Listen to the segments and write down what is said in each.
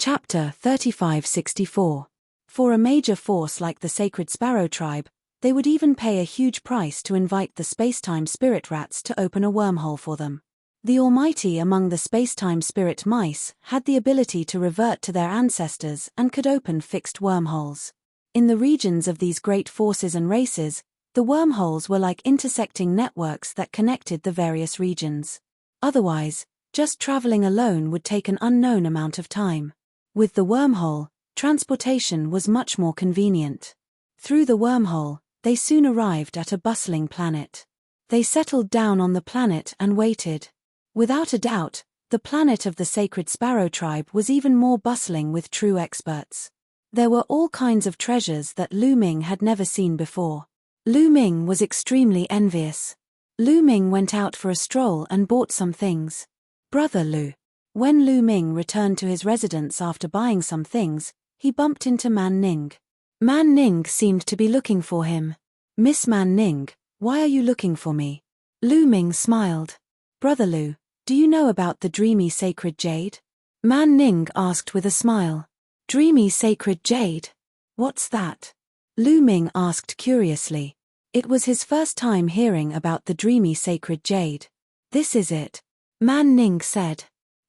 Chapter 3564. For a major force like the Sacred Sparrow Tribe, they would even pay a huge price to invite the spacetime spirit rats to open a wormhole for them. The Almighty among the spacetime spirit mice had the ability to revert to their ancestors and could open fixed wormholes. In the regions of these great forces and races, the wormholes were like intersecting networks that connected the various regions. Otherwise, just traveling alone would take an unknown amount of time. With the wormhole, transportation was much more convenient. Through the wormhole, they soon arrived at a bustling planet. They settled down on the planet and waited. Without a doubt, the planet of the Sacred Sparrow Tribe was even more bustling with true experts. There were all kinds of treasures that Lu Ming had never seen before. Lu Ming was extremely envious. Lu Ming went out for a stroll and bought some things. Brother Lu. When Lu Ming returned to his residence after buying some things, he bumped into Man Ning. Man Ning seemed to be looking for him. "Miss Man Ning, why are you looking for me?" Lu Ming smiled. "Brother Lu, do you know about the dreamy sacred jade?" Man Ning asked with a smile. "Dreamy sacred jade? What's that?" Lu Ming asked curiously. It was his first time hearing about the dreamy sacred jade. "This is it," Man Ning said.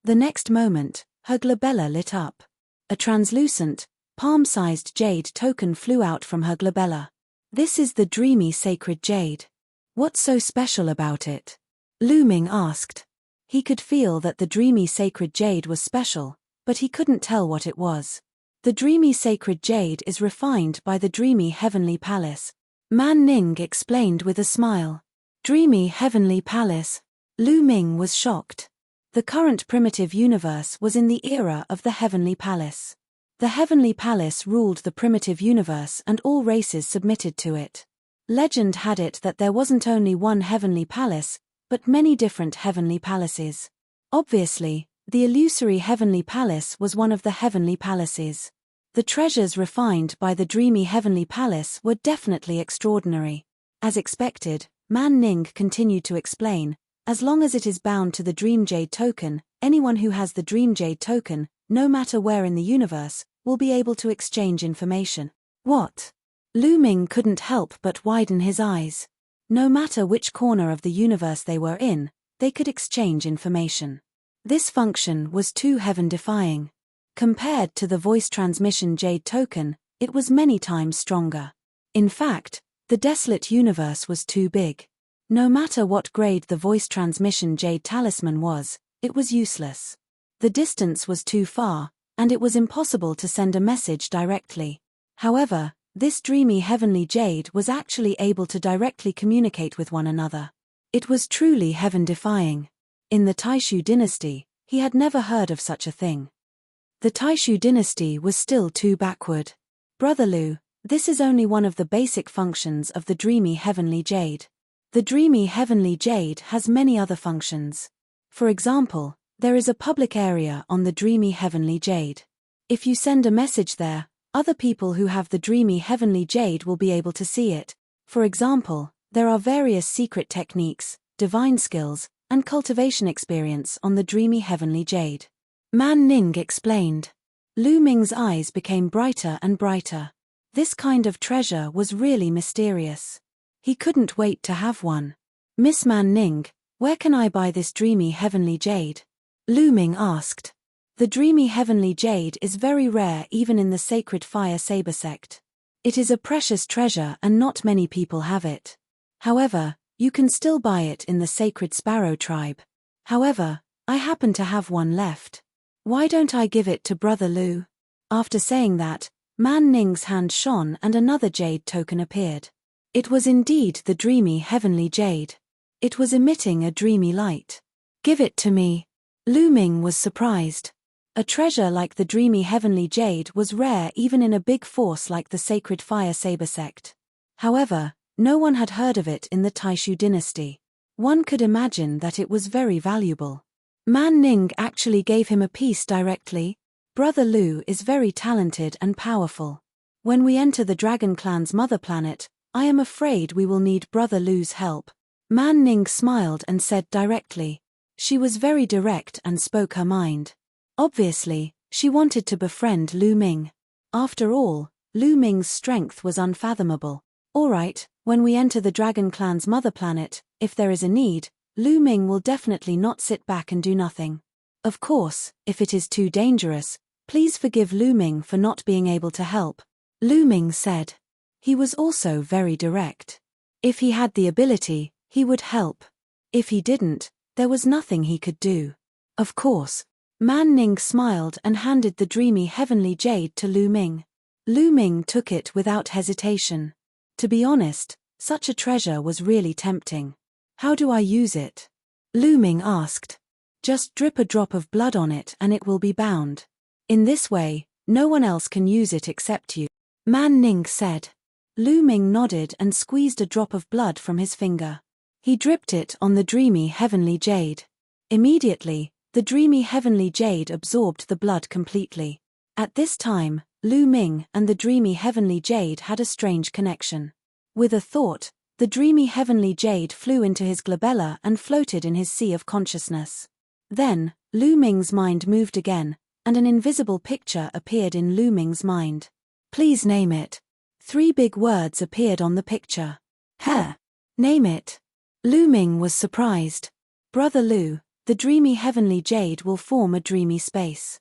The next moment, her glabella lit up. A translucent, palm-sized jade token flew out from her glabella. "This is the dreamy sacred jade. What's so special about it?" Lu Ming asked. He could feel that the dreamy sacred jade was special, but he couldn't tell what it was. "The dreamy sacred jade is refined by the dreamy heavenly palace," Man Ning explained with a smile. "Dreamy heavenly palace?" Lu Ming was shocked. The current primitive universe was in the era of the Heavenly Palace. The Heavenly Palace ruled the primitive universe and all races submitted to it. Legend had it that there wasn't only one Heavenly Palace, but many different Heavenly Palaces. Obviously, the illusory Heavenly Palace was one of the Heavenly Palaces. The treasures refined by the dreamy Heavenly Palace were definitely extraordinary. As expected, Man Ning continued to explain, "As long as it is bound to the Dream Jade token, anyone who has the Dream Jade token, no matter where in the universe, will be able to exchange information." What? Lu Ming couldn't help but widen his eyes. No matter which corner of the universe they were in, they could exchange information. This function was too heaven-defying. Compared to the voice transmission Jade token, it was many times stronger. In fact, the desolate universe was too big. No matter what grade the voice transmission Jade talisman was, it was useless. The distance was too far, and it was impossible to send a message directly. However, this dreamy heavenly jade was actually able to directly communicate with one another. It was truly heaven-defying. In the Taishu dynasty, he had never heard of such a thing. The Taishu dynasty was still too backward. "Brother Lu, this is only one of the basic functions of the dreamy heavenly jade. The dreamy heavenly jade has many other functions. For example, there is a public area on the dreamy heavenly jade. If you send a message there, other people who have the dreamy heavenly jade will be able to see it. For example, there are various secret techniques, divine skills, and cultivation experience on the dreamy heavenly jade." Man Ning explained. Lu Ming's eyes became brighter and brighter. This kind of treasure was really mysterious. He couldn't wait to have one. "Miss Man Ning, where can I buy this dreamy heavenly jade?" Lu Ming asked. The dreamy heavenly jade is very rare even in the sacred fire saber sect. It is a precious treasure and not many people have it. However, you can still buy it in the Sacred Sparrow Tribe. However, I happen to have one left. Why don't I give it to Brother Lu? After saying that, Man Ning's hand shone and another jade token appeared. It was indeed the dreamy heavenly jade. It was emitting a dreamy light. "Give it to me." Lu Ming was surprised. A treasure like the dreamy heavenly jade was rare even in a big force like the Sacred Fire Saber sect. However, no one had heard of it in the Taishu dynasty. One could imagine that it was very valuable. Man Ning actually gave him a piece directly. Brother Lu is very talented and powerful. When we enter the Dragon Clan's mother planet, I am afraid we will need Brother Lu's help. Man Ning smiled and said directly. She was very direct and spoke her mind. Obviously, She wanted to befriend Lu Ming. After all, Lu Ming's strength was unfathomable. Alright, when we enter the Dragon Clan's mother planet, if there is a need, Lu Ming will definitely not sit back and do nothing. Of course, if it is too dangerous, please forgive Lu Ming for not being able to help, Lu Ming said. He was also very direct. If he had the ability, he would help. If he didn't, there was nothing he could do. Of course. Man Ning smiled and handed the dreamy heavenly jade to Lu Ming. Lu Ming took it without hesitation. To be honest, such a treasure was really tempting. How do I use it? Lu Ming asked. Just drip a drop of blood on it and it will be bound. In this way, no one else can use it except you, Man Ning said. Lu Ming nodded and squeezed a drop of blood from his finger. He dripped it on the dreamy heavenly jade. Immediately, the dreamy heavenly jade absorbed the blood completely. At this time, Lu Ming and the dreamy heavenly jade had a strange connection. With a thought, the dreamy heavenly jade flew into his glabella and floated in his sea of consciousness. Then, Lu Ming's mind moved again, and an invisible picture appeared in Lu Ming's mind. Please name it. 3 big words appeared on the picture. Name it. Lu Ming was surprised. Brother Lu, the dreamy heavenly jade will form a dreamy space.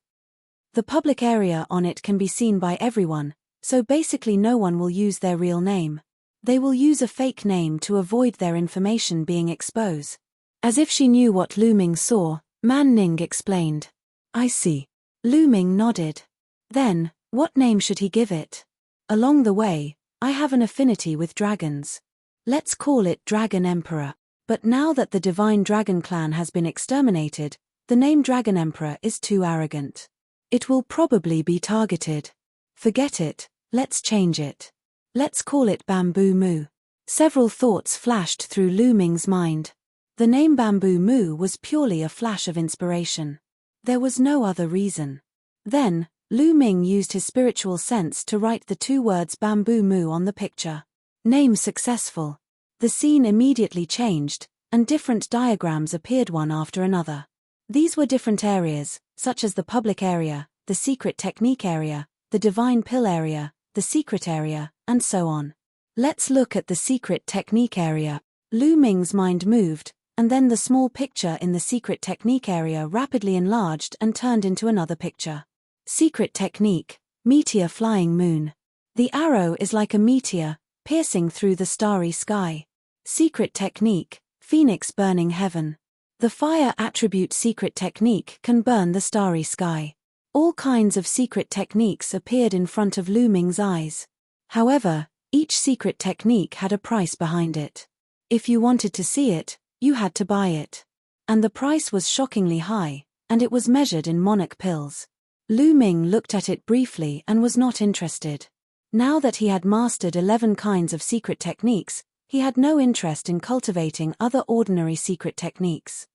The public area on it can be seen by everyone, so basically no one will use their real name. They will use a fake name to avoid their information being exposed. As if she knew what Lu Ming saw, Man Ning explained. I see. Lu Ming nodded. Then, what name should he give it? Along the way, I have an affinity with dragons. Let's call it Dragon Emperor. But now that the Divine Dragon Clan has been exterminated, the name Dragon Emperor is too arrogant. It will probably be targeted. Forget it, let's change it. Let's call it Bamboo Moo. Several thoughts flashed through Lu Ming's mind. The name Bamboo Moo was purely a flash of inspiration. There was no other reason. Then, Lu Ming used his spiritual sense to write the 2 words Bamboo Moo on the picture. Name successful. The scene immediately changed, and different diagrams appeared one after another. These were different areas, such as the public area, the secret technique area, the divine pill area, the secret area, and so on. Let's look at the secret technique area. Lu Ming's mind moved, and then the small picture in the secret technique area rapidly enlarged and turned into another picture. Secret technique, meteor flying moon. The arrow is like a meteor, piercing through the starry sky. Secret technique, phoenix burning heaven. The fire attribute secret technique can burn the starry sky. All kinds of secret techniques appeared in front of Lu Ming's eyes. However, each secret technique had a price behind it. If you wanted to see it, you had to buy it. And the price was shockingly high, and it was measured in monarch pills. Lu Ming looked at it briefly and was not interested. Now that he had mastered 11 kinds of secret techniques, he had no interest in cultivating other ordinary secret techniques.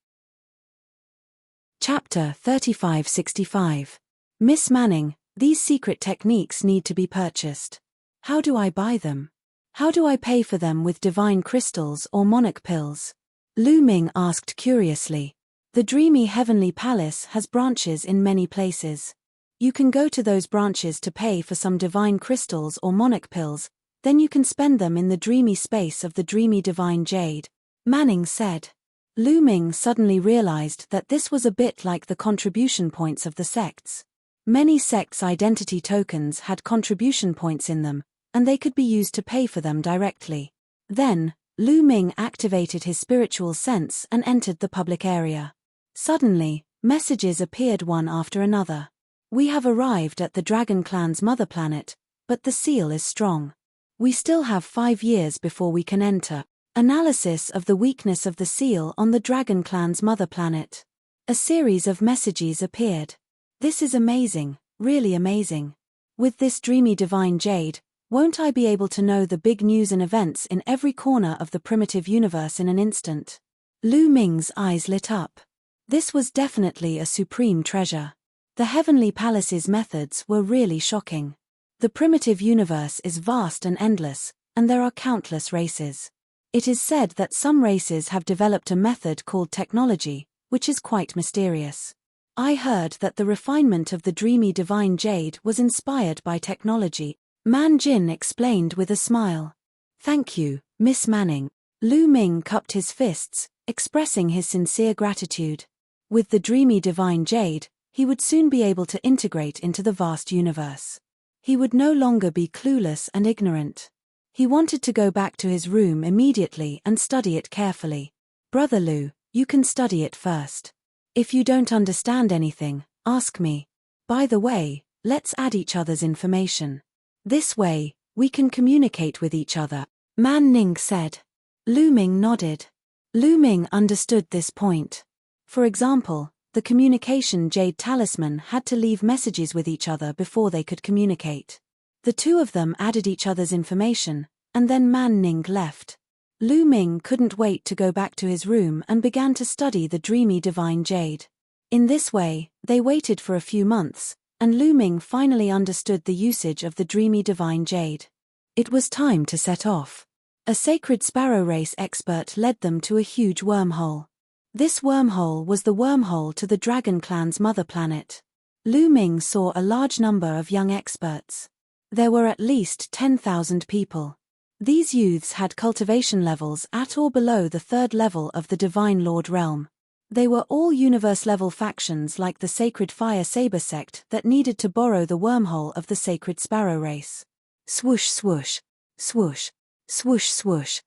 Chapter 3565. Miss Manning, these secret techniques need to be purchased. How do I buy them? How do I pay for them with divine crystals or monarch pills? Lu Ming asked curiously. The dreamy heavenly palace has branches in many places. You can go to those branches to pay for some divine crystals or monarch pills, then you can spend them in the dreamy space of the dreamy divine jade, Manning said. Lu Ming suddenly realized that this was a bit like the contribution points of the sects. Many sects' identity tokens had contribution points in them, and they could be used to pay for them directly. Then, Lu Ming activated his spiritual sense and entered the public area. Suddenly, messages appeared one after another. We have arrived at the Dragon Clan's mother planet, but the seal is strong. We still have 5 years before we can enter. Analysis of the weakness of the seal on the Dragon Clan's mother planet. A series of messages appeared. This is amazing, really amazing. With this dreamy divine jade, won't I be able to know the big news and events in every corner of the primitive universe in an instant? Lu Ming's eyes lit up. This was definitely a supreme treasure. The Heavenly Palace's methods were really shocking. The primitive universe is vast and endless, and there are countless races. It is said that some races have developed a method called technology, which is quite mysterious. I heard that the refinement of the dreamy divine jade was inspired by technology, Man Jin explained with a smile. Thank you, Miss Manning. Lu Ming cupped his fists, expressing his sincere gratitude. With the dreamy divine jade, he would soon be able to integrate into the vast universe. He would no longer be clueless and ignorant. He wanted to go back to his room immediately and study it carefully. Brother Lu, you can study it first. If you don't understand anything, ask me. By the way, let's add each other's information. This way, we can communicate with each other, Man Ning said. Lu Ming nodded. Lu Ming understood this point. For example, the communication jade talisman had to leave messages with each other before they could communicate. The two of them added each other's information, and then Man Ning left. Lu Ming couldn't wait to go back to his room and began to study the dreamy divine jade. In this way, they waited for a few months, and Lu Ming finally understood the usage of the dreamy divine jade. It was time to set off. A sacred sparrow race expert led them to a huge wormhole. This wormhole was the wormhole to the Dragon Clan's mother planet. Lu Ming saw a large number of young experts. There were at least 10,000 people. These youths had cultivation levels at or below the third level of the Divine Lord realm. They were all universe-level factions like the Sacred Fire Saber sect that needed to borrow the wormhole of the Sacred Sparrow race. Swoosh swoosh, swoosh, swoosh swoosh.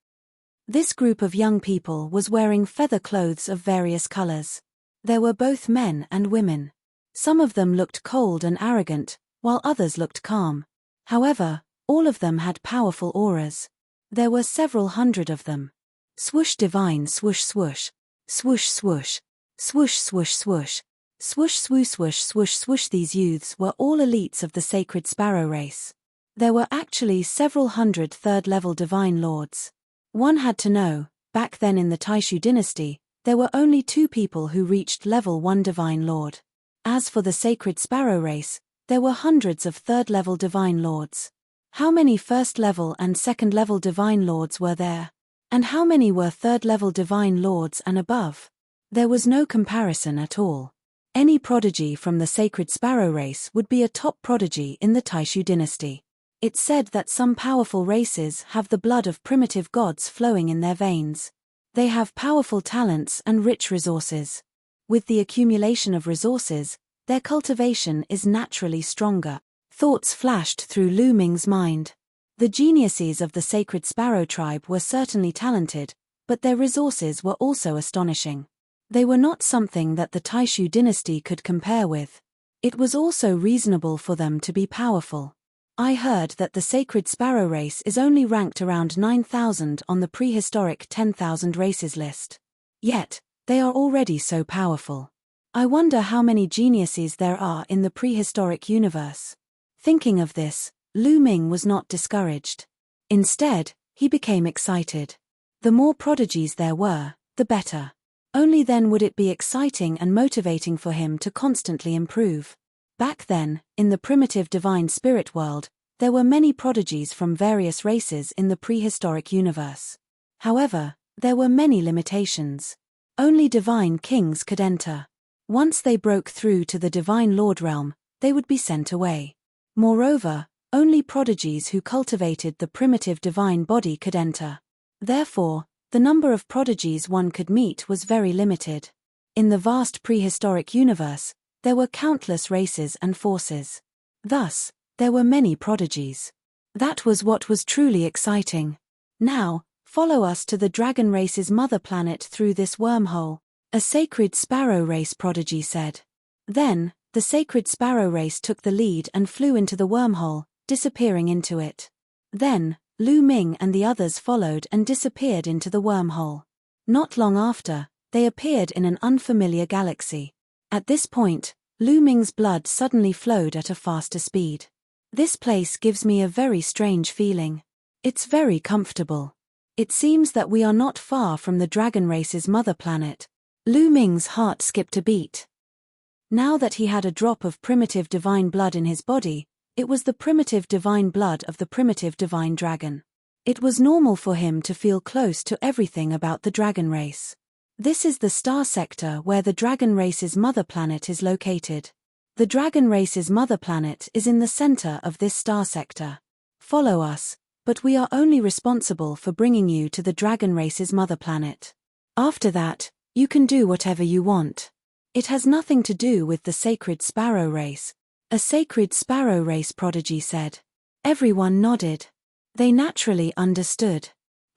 This group of young people was wearing feather clothes of various colors. There were both men and women. Some of them looked cold and arrogant, while others looked calm. However, all of them had powerful auras. There were several hundred of them. Swoosh divine swoosh swoosh, swoosh swoosh, swoosh swoosh swoosh, swoosh swoosh swoosh swoosh swoosh. These youths were all elites of the Sacred Sparrow race. There were actually several hundred third-level divine lords. One had to know, back then in the Taishu dynasty, there were only 2 people who reached level 1 divine lord. As for the Sacred Sparrow race, there were hundreds of third-level divine lords. How many first-level and second-level divine lords were there? And how many were third-level divine lords and above? There was no comparison at all. Any prodigy from the Sacred Sparrow race would be a top prodigy in the Taishu dynasty. It's said that some powerful races have the blood of primitive gods flowing in their veins. They have powerful talents and rich resources. With the accumulation of resources, their cultivation is naturally stronger. Thoughts flashed through Lu Ming's mind. The geniuses of the Sacred Sparrow tribe were certainly talented, but their resources were also astonishing. They were not something that the Taishu dynasty could compare with. It was also reasonable for them to be powerful. I heard that the Sacred Sparrow race is only ranked around 9,000 on the prehistoric 10,000 races list. Yet, they are already so powerful. I wonder how many geniuses there are in the prehistoric universe. Thinking of this, Lu Ming was not discouraged. Instead, he became excited. The more prodigies there were, the better. Only then would it be exciting and motivating for him to constantly improve. Back then, in the primitive divine spirit world, there were many prodigies from various races in the prehistoric universe. However, there were many limitations. Only divine kings could enter. Once they broke through to the divine lord realm, they would be sent away. Moreover, only prodigies who cultivated the primitive divine body could enter. Therefore, the number of prodigies one could meet was very limited. In the vast prehistoric universe, there were countless races and forces. Thus, there were many prodigies. That was what was truly exciting. Now, follow us to the dragon race's mother planet through this wormhole, a Sacred Sparrow race prodigy said. Then, the Sacred Sparrow race took the lead and flew into the wormhole, disappearing into it. Then, Lu Ming and the others followed and disappeared into the wormhole. Not long after, they appeared in an unfamiliar galaxy. At this point, Lu Ming's blood suddenly flowed at a faster speed. This place gives me a very strange feeling. It's very comfortable. It seems that we are not far from the dragon race's mother planet. Lu Ming's heart skipped a beat. Now that he had a drop of primitive divine blood in his body, it was the primitive divine blood of the primitive divine dragon. It was normal for him to feel close to everything about the dragon race. This is the star sector where the dragon race's mother planet is located. The dragon race's mother planet is in the center of this star sector. Follow us, but we are only responsible for bringing you to the dragon race's mother planet. After that, you can do whatever you want. It has nothing to do with the sacred sparrow race. A sacred sparrow race prodigy said. Everyone nodded. They naturally understood.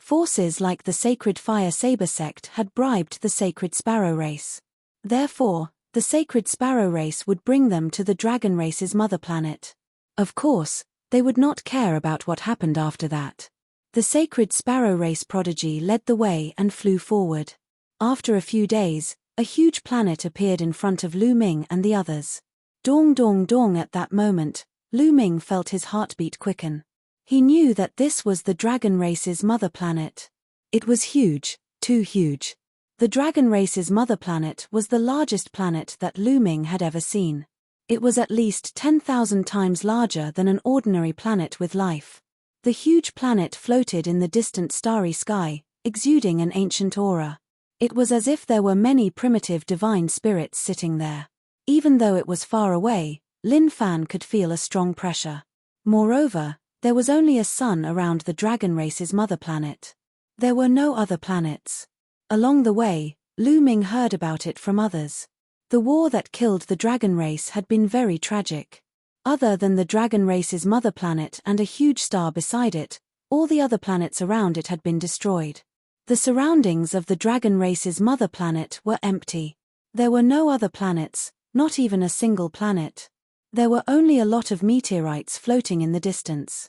Forces like the sacred fire saber sect had bribed the sacred sparrow race. Therefore, the sacred sparrow race would bring them to the dragon race's mother planet. Of course, they would not care about what happened after that. The sacred sparrow race prodigy led the way and flew forward. After a few days, a huge planet appeared in front of Lu Ming and the others. Dong dong dong. At that moment, Lu Ming felt his heartbeat quicken. He knew that this was the dragon race's mother planet. It was huge, too huge. The dragon race's mother planet was the largest planet that Lu Ming had ever seen. It was at least 10,000 times larger than an ordinary planet with life. The huge planet floated in the distant starry sky, exuding an ancient aura. It was as if there were many primitive divine spirits sitting there. Even though it was far away, Lin Fan could feel a strong pressure. Moreover, there was only a sun around the dragon race's mother planet. There were no other planets. Along the way, Lu Ming heard about it from others. The war that killed the dragon race had been very tragic. Other than the dragon race's mother planet and a huge star beside it, all the other planets around it had been destroyed. The surroundings of the dragon race's mother planet were empty. There were no other planets, not even a single planet. There were only a lot of meteorites floating in the distance.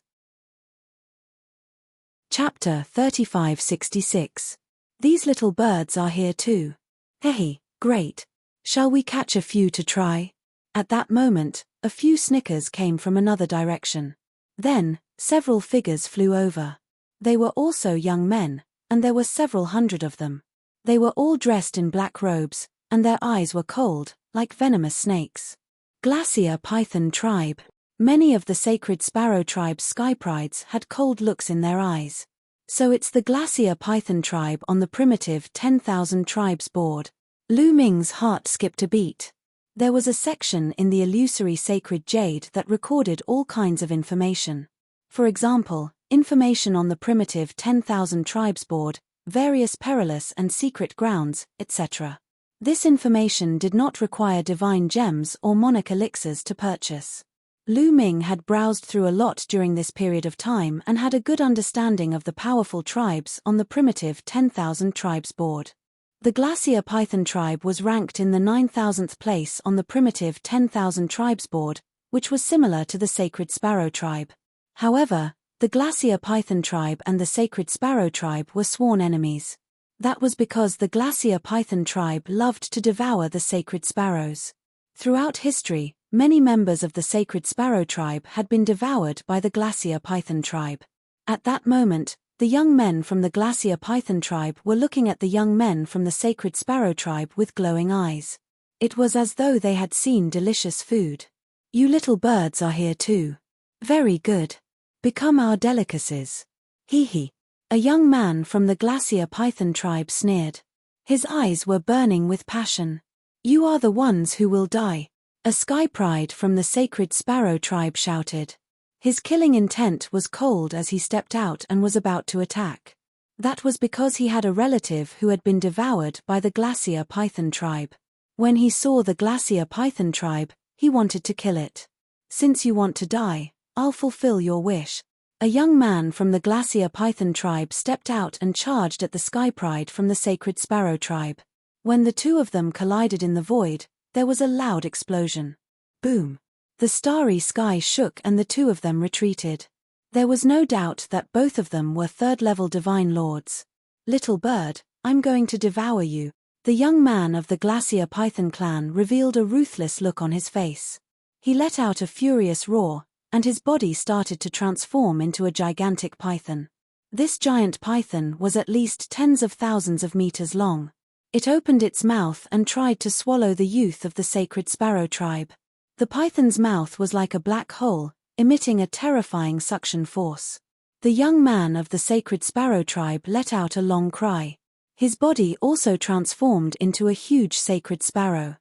Chapter 3566. These little birds are here too. Hey, great. Shall we catch a few to try? At that moment, a few snickers came from another direction. Then, several figures flew over. They were also young men, and there were several hundred of them. They were all dressed in black robes, and their eyes were cold, like venomous snakes. Glacier Python Tribe. Many of the sacred sparrow tribe's sky prides had cold looks in their eyes. So it's the Glacier Python Tribe on the primitive 10,000 tribes board. Lu Ming's heart skipped a beat. There was a section in the illusory sacred jade that recorded all kinds of information. For example, information on the primitive 10,000 tribes board, various perilous and secret grounds, etc. This information did not require divine gems or monarch elixirs to purchase. Lu Ming had browsed through a lot during this period of time and had a good understanding of the powerful tribes on the primitive 10,000 tribes board. The Glacier Python tribe was ranked in the 9,000th place on the primitive 10,000 tribes board, which was similar to the Sacred Sparrow tribe. However, the Glacier Python tribe and the Sacred Sparrow tribe were sworn enemies. That was because the Glacier Python tribe loved to devour the sacred sparrows. Throughout history, many members of the Sacred Sparrow tribe had been devoured by the Glacier Python tribe. At that moment, the young men from the Glacier Python tribe were looking at the young men from the Sacred Sparrow tribe with glowing eyes. It was as though they had seen delicious food. You little birds are here too. Very good. Become our delicacies. Hee hee. A young man from the Glacier Python tribe sneered. His eyes were burning with passion. You are the ones who will die. A sky pride from the Sacred Sparrow tribe shouted. His killing intent was cold as he stepped out and was about to attack. That was because he had a relative who had been devoured by the Glacier Python tribe. When he saw the Glacier Python tribe, he wanted to kill it. Since you want to die, I'll fulfill your wish. A young man from the Glacier Python tribe stepped out and charged at the sky pride from the Sacred Sparrow tribe. When the two of them collided in the void, there was a loud explosion. Boom! The starry sky shook and the two of them retreated. There was no doubt that both of them were third-level divine lords. Little bird, I'm going to devour you. The young man of the Glacier Python clan revealed a ruthless look on his face. He let out a furious roar, and his body started to transform into a gigantic python. This giant python was at least tens of thousands of meters long. It opened its mouth and tried to swallow the youth of the Sacred Sparrow tribe. The python's mouth was like a black hole, emitting a terrifying suction force. The young man of the Sacred Sparrow tribe let out a long cry. His body also transformed into a huge sacred sparrow.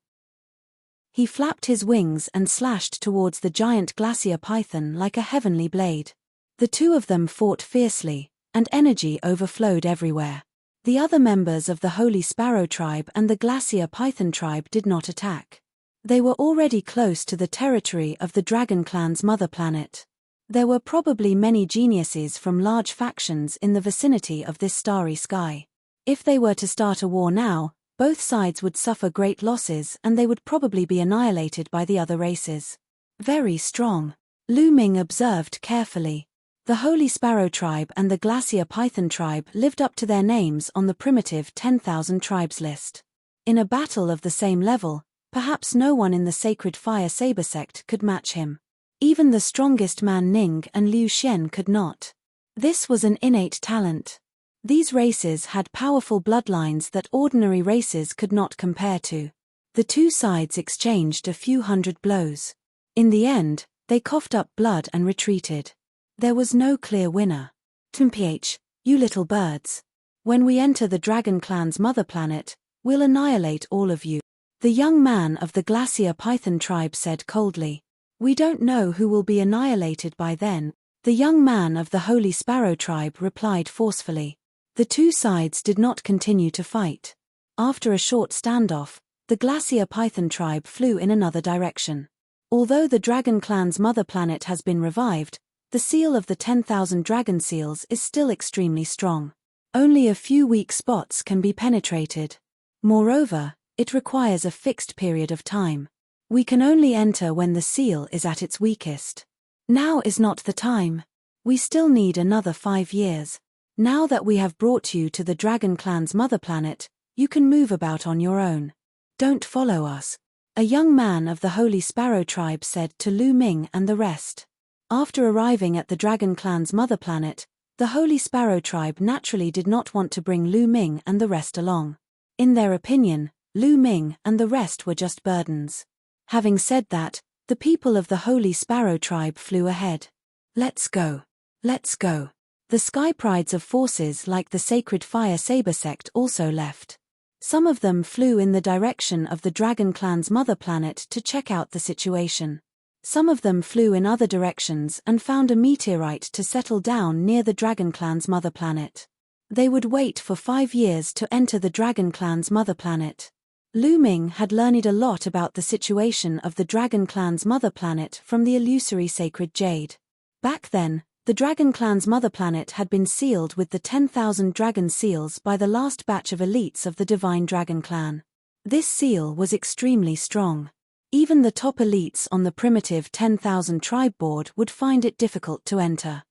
He flapped his wings and slashed towards the giant glacier python like a heavenly blade. The two of them fought fiercely, and energy overflowed everywhere. The other members of the Holy Sparrow tribe and the Glacier Python tribe did not attack. They were already close to the territory of the Dragon Clan's mother planet. There were probably many geniuses from large factions in the vicinity of this starry sky. If they were to start a war now, both sides would suffer great losses and they would probably be annihilated by the other races. Very strong. Lu Ming observed carefully. The Holy Sparrow tribe and the Glacier Python tribe lived up to their names on the primitive 10,000 tribes list. In a battle of the same level, perhaps no one in the Sacred Fire Saber sect could match him. Even the strongest man Ning and Liu Xian could not. This was an innate talent. These races had powerful bloodlines that ordinary races could not compare to. The two sides exchanged a few hundred blows. In the end, they coughed up blood and retreated. There was no clear winner. Mph, you little birds. When we enter the Dragon Clan's mother planet, we'll annihilate all of you. The young man of the Glacier Python tribe said coldly. We don't know who will be annihilated by then. The young man of the Holy Sparrow tribe replied forcefully. The two sides did not continue to fight. After a short standoff, the Glacier Python tribe flew in another direction. Although the Dragon Clan's mother planet has been revived, the seal of the 10,000 dragon seals is still extremely strong. Only a few weak spots can be penetrated. Moreover, it requires a fixed period of time. We can only enter when the seal is at its weakest. Now is not the time. We still need another 5 years. Now that we have brought you to the Dragon Clan's mother planet, you can move about on your own. Don't follow us. A young man of the Holy Sparrow tribe said to Lu Ming and the rest. After arriving at the Dragon Clan's mother planet, the Holy Sparrow tribe naturally did not want to bring Lu Ming and the rest along. In their opinion, Lu Ming and the rest were just burdens. Having said that, the people of the Holy Sparrow tribe flew ahead. Let's go. Let's go. The sky prides of forces like the Sacred Fire Saber sect also left. Some of them flew in the direction of the Dragon Clan's mother planet to check out the situation. Some of them flew in other directions and found a meteorite to settle down near the Dragon Clan's mother planet. They would wait for 5 years to enter the Dragon Clan's mother planet. Lu Ming had learned a lot about the situation of the Dragon Clan's mother planet from the illusory sacred jade. Back then, the Dragon Clan's mother planet had been sealed with the 10,000 dragon seals by the last batch of elites of the Divine Dragon Clan. This seal was extremely strong. Even the top elites on the primitive 10,000 tribe board would find it difficult to enter.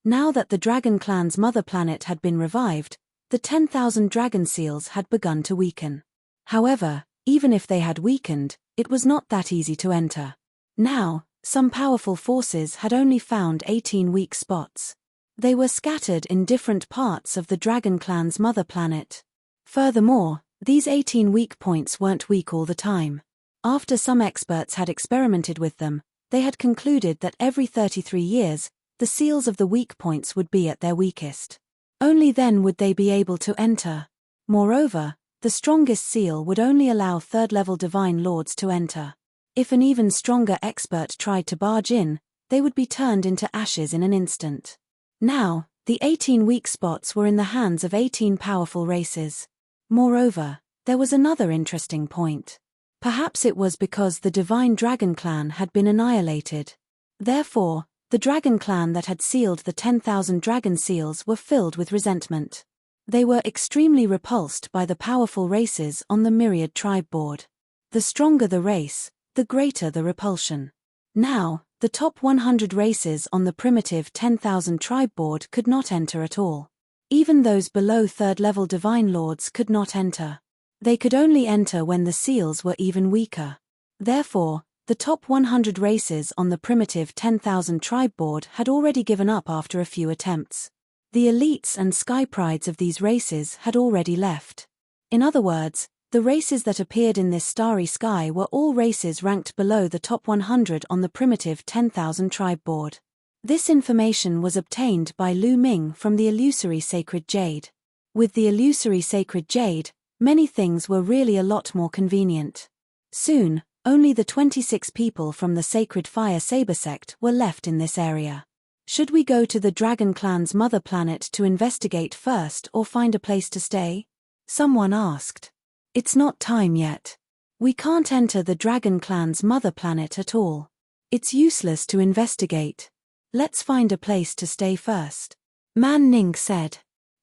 Now that the Dragon Clan's mother planet had been revived, the 10,000 dragon seals had begun to weaken. However, even if they had weakened, it was not that easy to enter. Now, some powerful forces had only found 18 weak spots. They were scattered in different parts of the Dragon Clan's mother planet. Furthermore, these 18 weak points weren't weak all the time. After some experts had experimented with them, they had concluded that every 33 years, the seals of the weak points would be at their weakest. Only then would they be able to enter. Moreover, the strongest seal would only allow third-level divine lords to enter. If an even stronger expert tried to barge in, they would be turned into ashes in an instant. Now, the 18 weak spots were in the hands of 18 powerful races. Moreover, there was another interesting point. Perhaps it was because the Divine Dragon Clan had been annihilated. Therefore, the Dragon Clan that had sealed the 10,000 dragon seals were filled with resentment. They were extremely repulsed by the powerful races on the myriad tribe board. The stronger the race, the greater the repulsion. Now, the top 100 races on the primitive 10,000 tribe board could not enter at all. Even those below third-level divine lords could not enter. They could only enter when the seals were even weaker. Therefore, the top 100 races on the primitive 10,000 tribe board had already given up after a few attempts. The elites and sky prides of these races had already left. In other words, the races that appeared in this starry sky were all races ranked below the top 100 on the primitive 10,000 tribe board. This information was obtained by Lu Ming from the illusory sacred jade. With the illusory sacred jade, many things were really a lot more convenient. Soon, only the 26 people from the sacred fire saber sect were left in this area. Should we go to the Dragon Clan's mother planet to investigate first or find a place to stay? Someone asked. It's not time yet. We can't enter the Dragon Clan's mother planet at all. It's useless to investigate. Let's find a place to stay first. Man Ning said.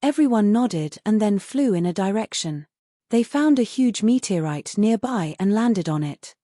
Everyone nodded and then flew in a direction. They found a huge meteorite nearby and landed on it.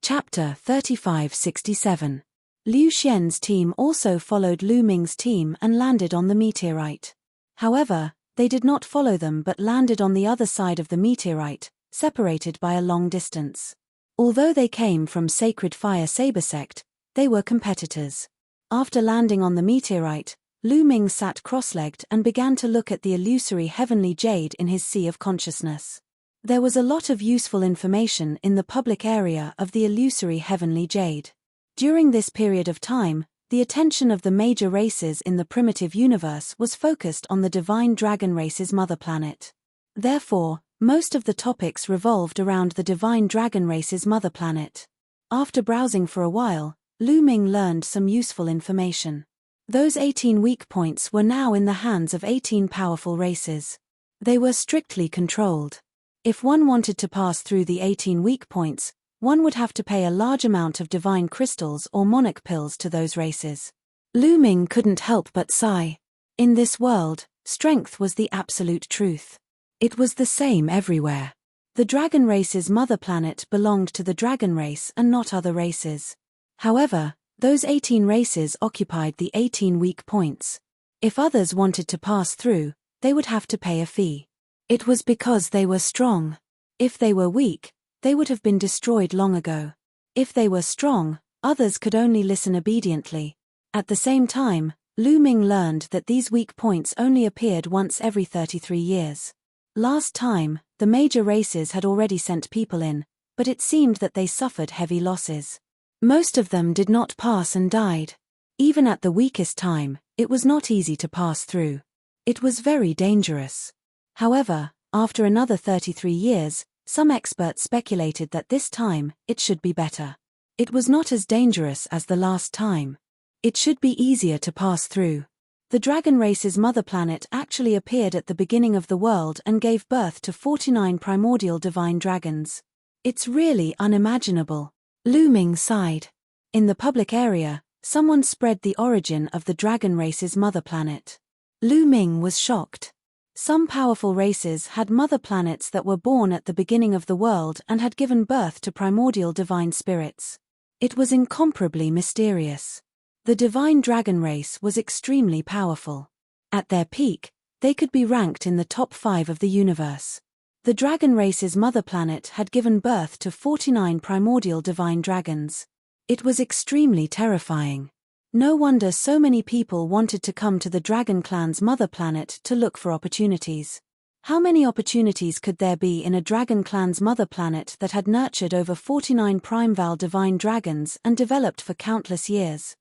Chapter 3567. Liu Xian's team also followed Lu Ming's team and landed on the meteorite. However, they did not follow them but landed on the other side of the meteorite, separated by a long distance. Although they came from Sacred Fire Saber Sect, they were competitors. After landing on the meteorite, Lu Ming sat cross-legged and began to look at the illusory heavenly jade in his sea of consciousness. There was a lot of useful information in the public area of the illusory heavenly jade. During this period of time, the attention of the major races in the primitive universe was focused on the divine dragon race's mother planet. Therefore, most of the topics revolved around the divine dragon race's mother planet. After browsing for a while, Lu Ming learned some useful information. Those 18 weak points were now in the hands of 18 powerful races. They were strictly controlled. If one wanted to pass through the 18 weak points, one would have to pay a large amount of divine crystals or monarch pills to those races. Lu Ming couldn't help but sigh. In this world, strength was the absolute truth. It was the same everywhere. The dragon race's mother planet belonged to the dragon race and not other races. However, those 18 races occupied the 18 weak points. If others wanted to pass through, they would have to pay a fee. It was because they were strong. If they were weak, they would have been destroyed long ago. If they were strong, others could only listen obediently. At the same time, Lu Ming learned that these weak points only appeared once every 33 years. Last time, the major races had already sent people in, but it seemed that they suffered heavy losses. Most of them did not pass and died. Even at the weakest time, it was not easy to pass through. It was very dangerous. However, after another 33 years, some experts speculated that this time, it should be better. It was not as dangerous as the last time. It should be easier to pass through. The dragon race's mother planet actually appeared at the beginning of the world and gave birth to 49 primordial divine dragons. It's really unimaginable. Lu Ming sighed. In the public area, someone spread the origin of the dragon race's mother planet. Lu Ming was shocked. Some powerful races had mother planets that were born at the beginning of the world and had given birth to primordial divine spirits. It was incomparably mysterious. The divine dragon race was extremely powerful. At their peak, they could be ranked in the top 5 of the universe. The dragon race's mother planet had given birth to 49 primordial divine dragons. It was extremely terrifying. No wonder so many people wanted to come to the Dragon Clan's mother planet to look for opportunities. How many opportunities could there be in a Dragon Clan's mother planet that had nurtured over 49 primeval divine dragons and developed for countless years?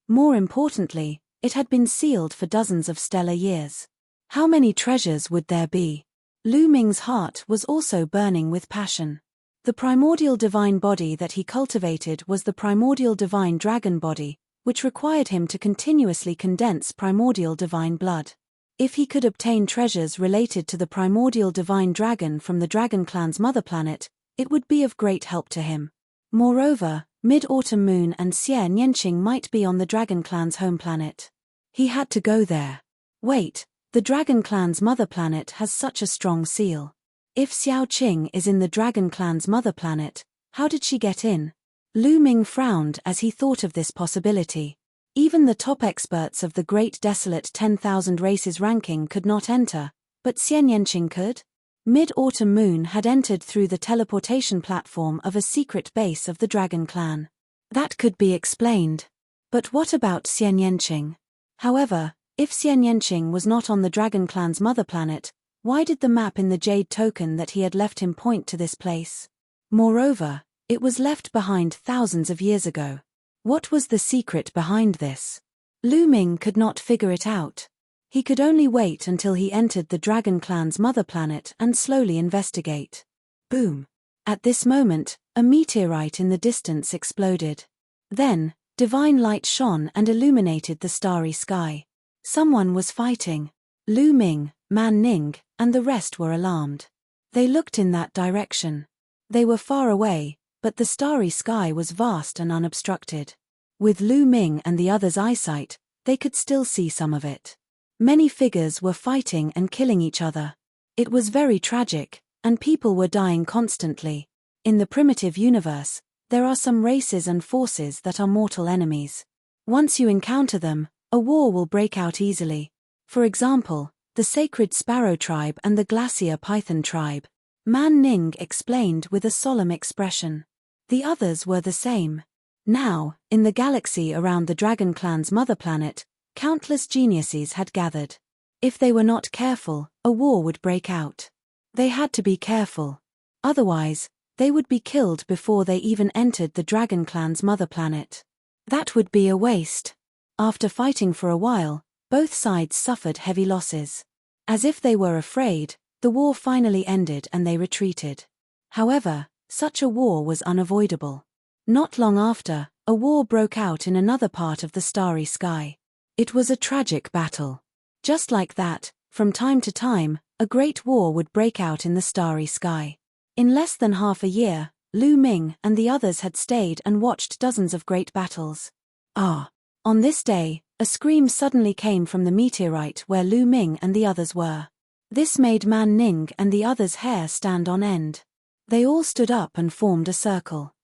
More importantly, it had been sealed for dozens of stellar years. How many treasures would there be? Lu Ming's heart was also burning with passion. The primordial divine body that he cultivated was the primordial divine dragon body, which required him to continuously condense primordial divine blood. If he could obtain treasures related to the primordial divine dragon from the Dragon Clan's mother planet, it would be of great help to him. Moreover, Mid-Autumn Moon and Xie Nianqing might be on the Dragon Clan's home planet. He had to go there. Wait, the Dragon Clan's mother planet has such a strong seal. If Xiao Qing is in the Dragon Clan's mother planet, how did she get in? Lu Ming frowned as he thought of this possibility. Even the top experts of the Great Desolate 10,000 Races ranking could not enter, but Xian Yanqing could? Mid-Autumn Moon had entered through the teleportation platform of a secret base of the Dragon Clan. That could be explained. But what about Xian Yanqing? However, if Xian Yanqing was not on the Dragon Clan's mother planet, why did the map in the Jade token that he had left him point to this place? Moreover, it was left behind thousands of years ago. What was the secret behind this? Lu Ming could not figure it out. He could only wait until he entered the Dragon Clan's mother planet and slowly investigate. Boom! At this moment, a meteorite in the distance exploded. Then, divine light shone and illuminated the starry sky. Someone was fighting. Lu Ming, Man Ning, and the rest were alarmed. They looked in that direction. They were far away, but the starry sky was vast and unobstructed. With Lu Ming and the others' eyesight, they could still see some of it. Many figures were fighting and killing each other. It was very tragic, and people were dying constantly. In the primitive universe, there are some races and forces that are mortal enemies. Once you encounter them, a war will break out easily. For example, the Sacred Sparrow Tribe and the Glacier Python Tribe. Man Ning explained with a solemn expression. The others were the same. Now, in the galaxy around the Dragon Clan's mother planet, countless geniuses had gathered. If they were not careful, a war would break out. They had to be careful. Otherwise, they would be killed before they even entered the Dragon Clan's mother planet. That would be a waste. After fighting for a while, both sides suffered heavy losses. As if they were afraid, the war finally ended and they retreated. However, such a war was unavoidable. Not long after, a war broke out in another part of the starry sky. It was a tragic battle. Just like that, from time to time, a great war would break out in the starry sky. In less than half a year, Lu Ming and the others had stayed and watched dozens of great battles. On this day, a scream suddenly came from the meteorite where Lu Ming and the others were. This made Man Ning and the others' hair stand on end. They all stood up and formed a circle.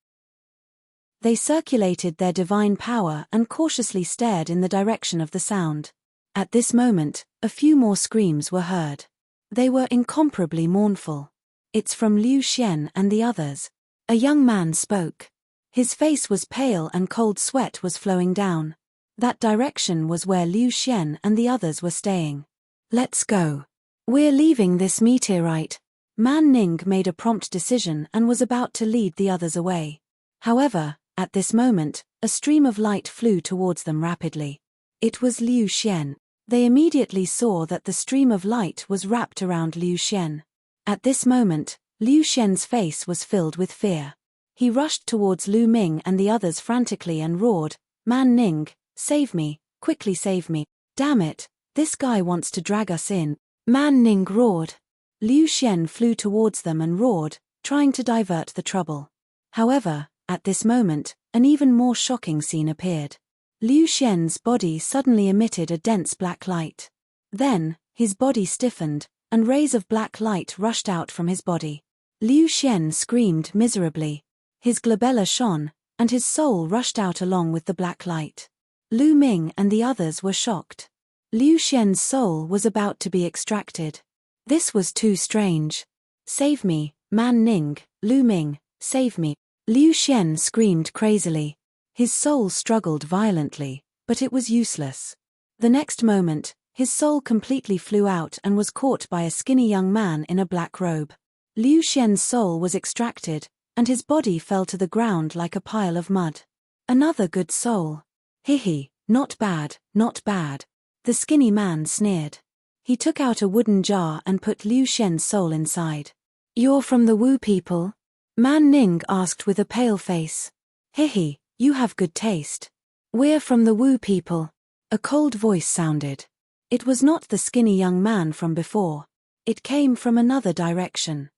They circulated their divine power and cautiously stared in the direction of the sound. At this moment, a few more screams were heard. They were incomparably mournful. "It's from Liu Xian and the others." A young man spoke. His face was pale and cold sweat was flowing down. That direction was where Liu Xian and the others were staying. "Let's go. We're leaving this meteorite." Man Ning made a prompt decision and was about to lead the others away. However, at this moment, a stream of light flew towards them rapidly. It was Liu Xian. They immediately saw that the stream of light was wrapped around Liu Xian. At this moment, Liu Xian's face was filled with fear. He rushed towards Lu Ming and the others frantically and roared, "Man Ning, save me, quickly save me. Damn it, this guy wants to drag us in." Man Ning roared. Liu Xian flew towards them and roared, trying to divert the trouble. However, at this moment, an even more shocking scene appeared. Liu Xian's body suddenly emitted a dense black light. Then, his body stiffened, and rays of black light rushed out from his body. Liu Xian screamed miserably. His glabella shone, and his soul rushed out along with the black light. Lu Ming and the others were shocked. Liu Xian's soul was about to be extracted. This was too strange. "Save me, Man Ning, Lu Ming, save me." Liu Xian screamed crazily. His soul struggled violently, but it was useless. The next moment, his soul completely flew out and was caught by a skinny young man in a black robe. Liu Xian's soul was extracted, and his body fell to the ground like a pile of mud. "Another good soul. Hihi, not bad, not bad." The skinny man sneered. He took out a wooden jar and put Liu Xian's soul inside. "You're from the Wu people?" Man Ning asked with a pale face. "Hihi, you have good taste." "We're from the Wu people." A cold voice sounded. It was not the skinny young man from before. It came from another direction.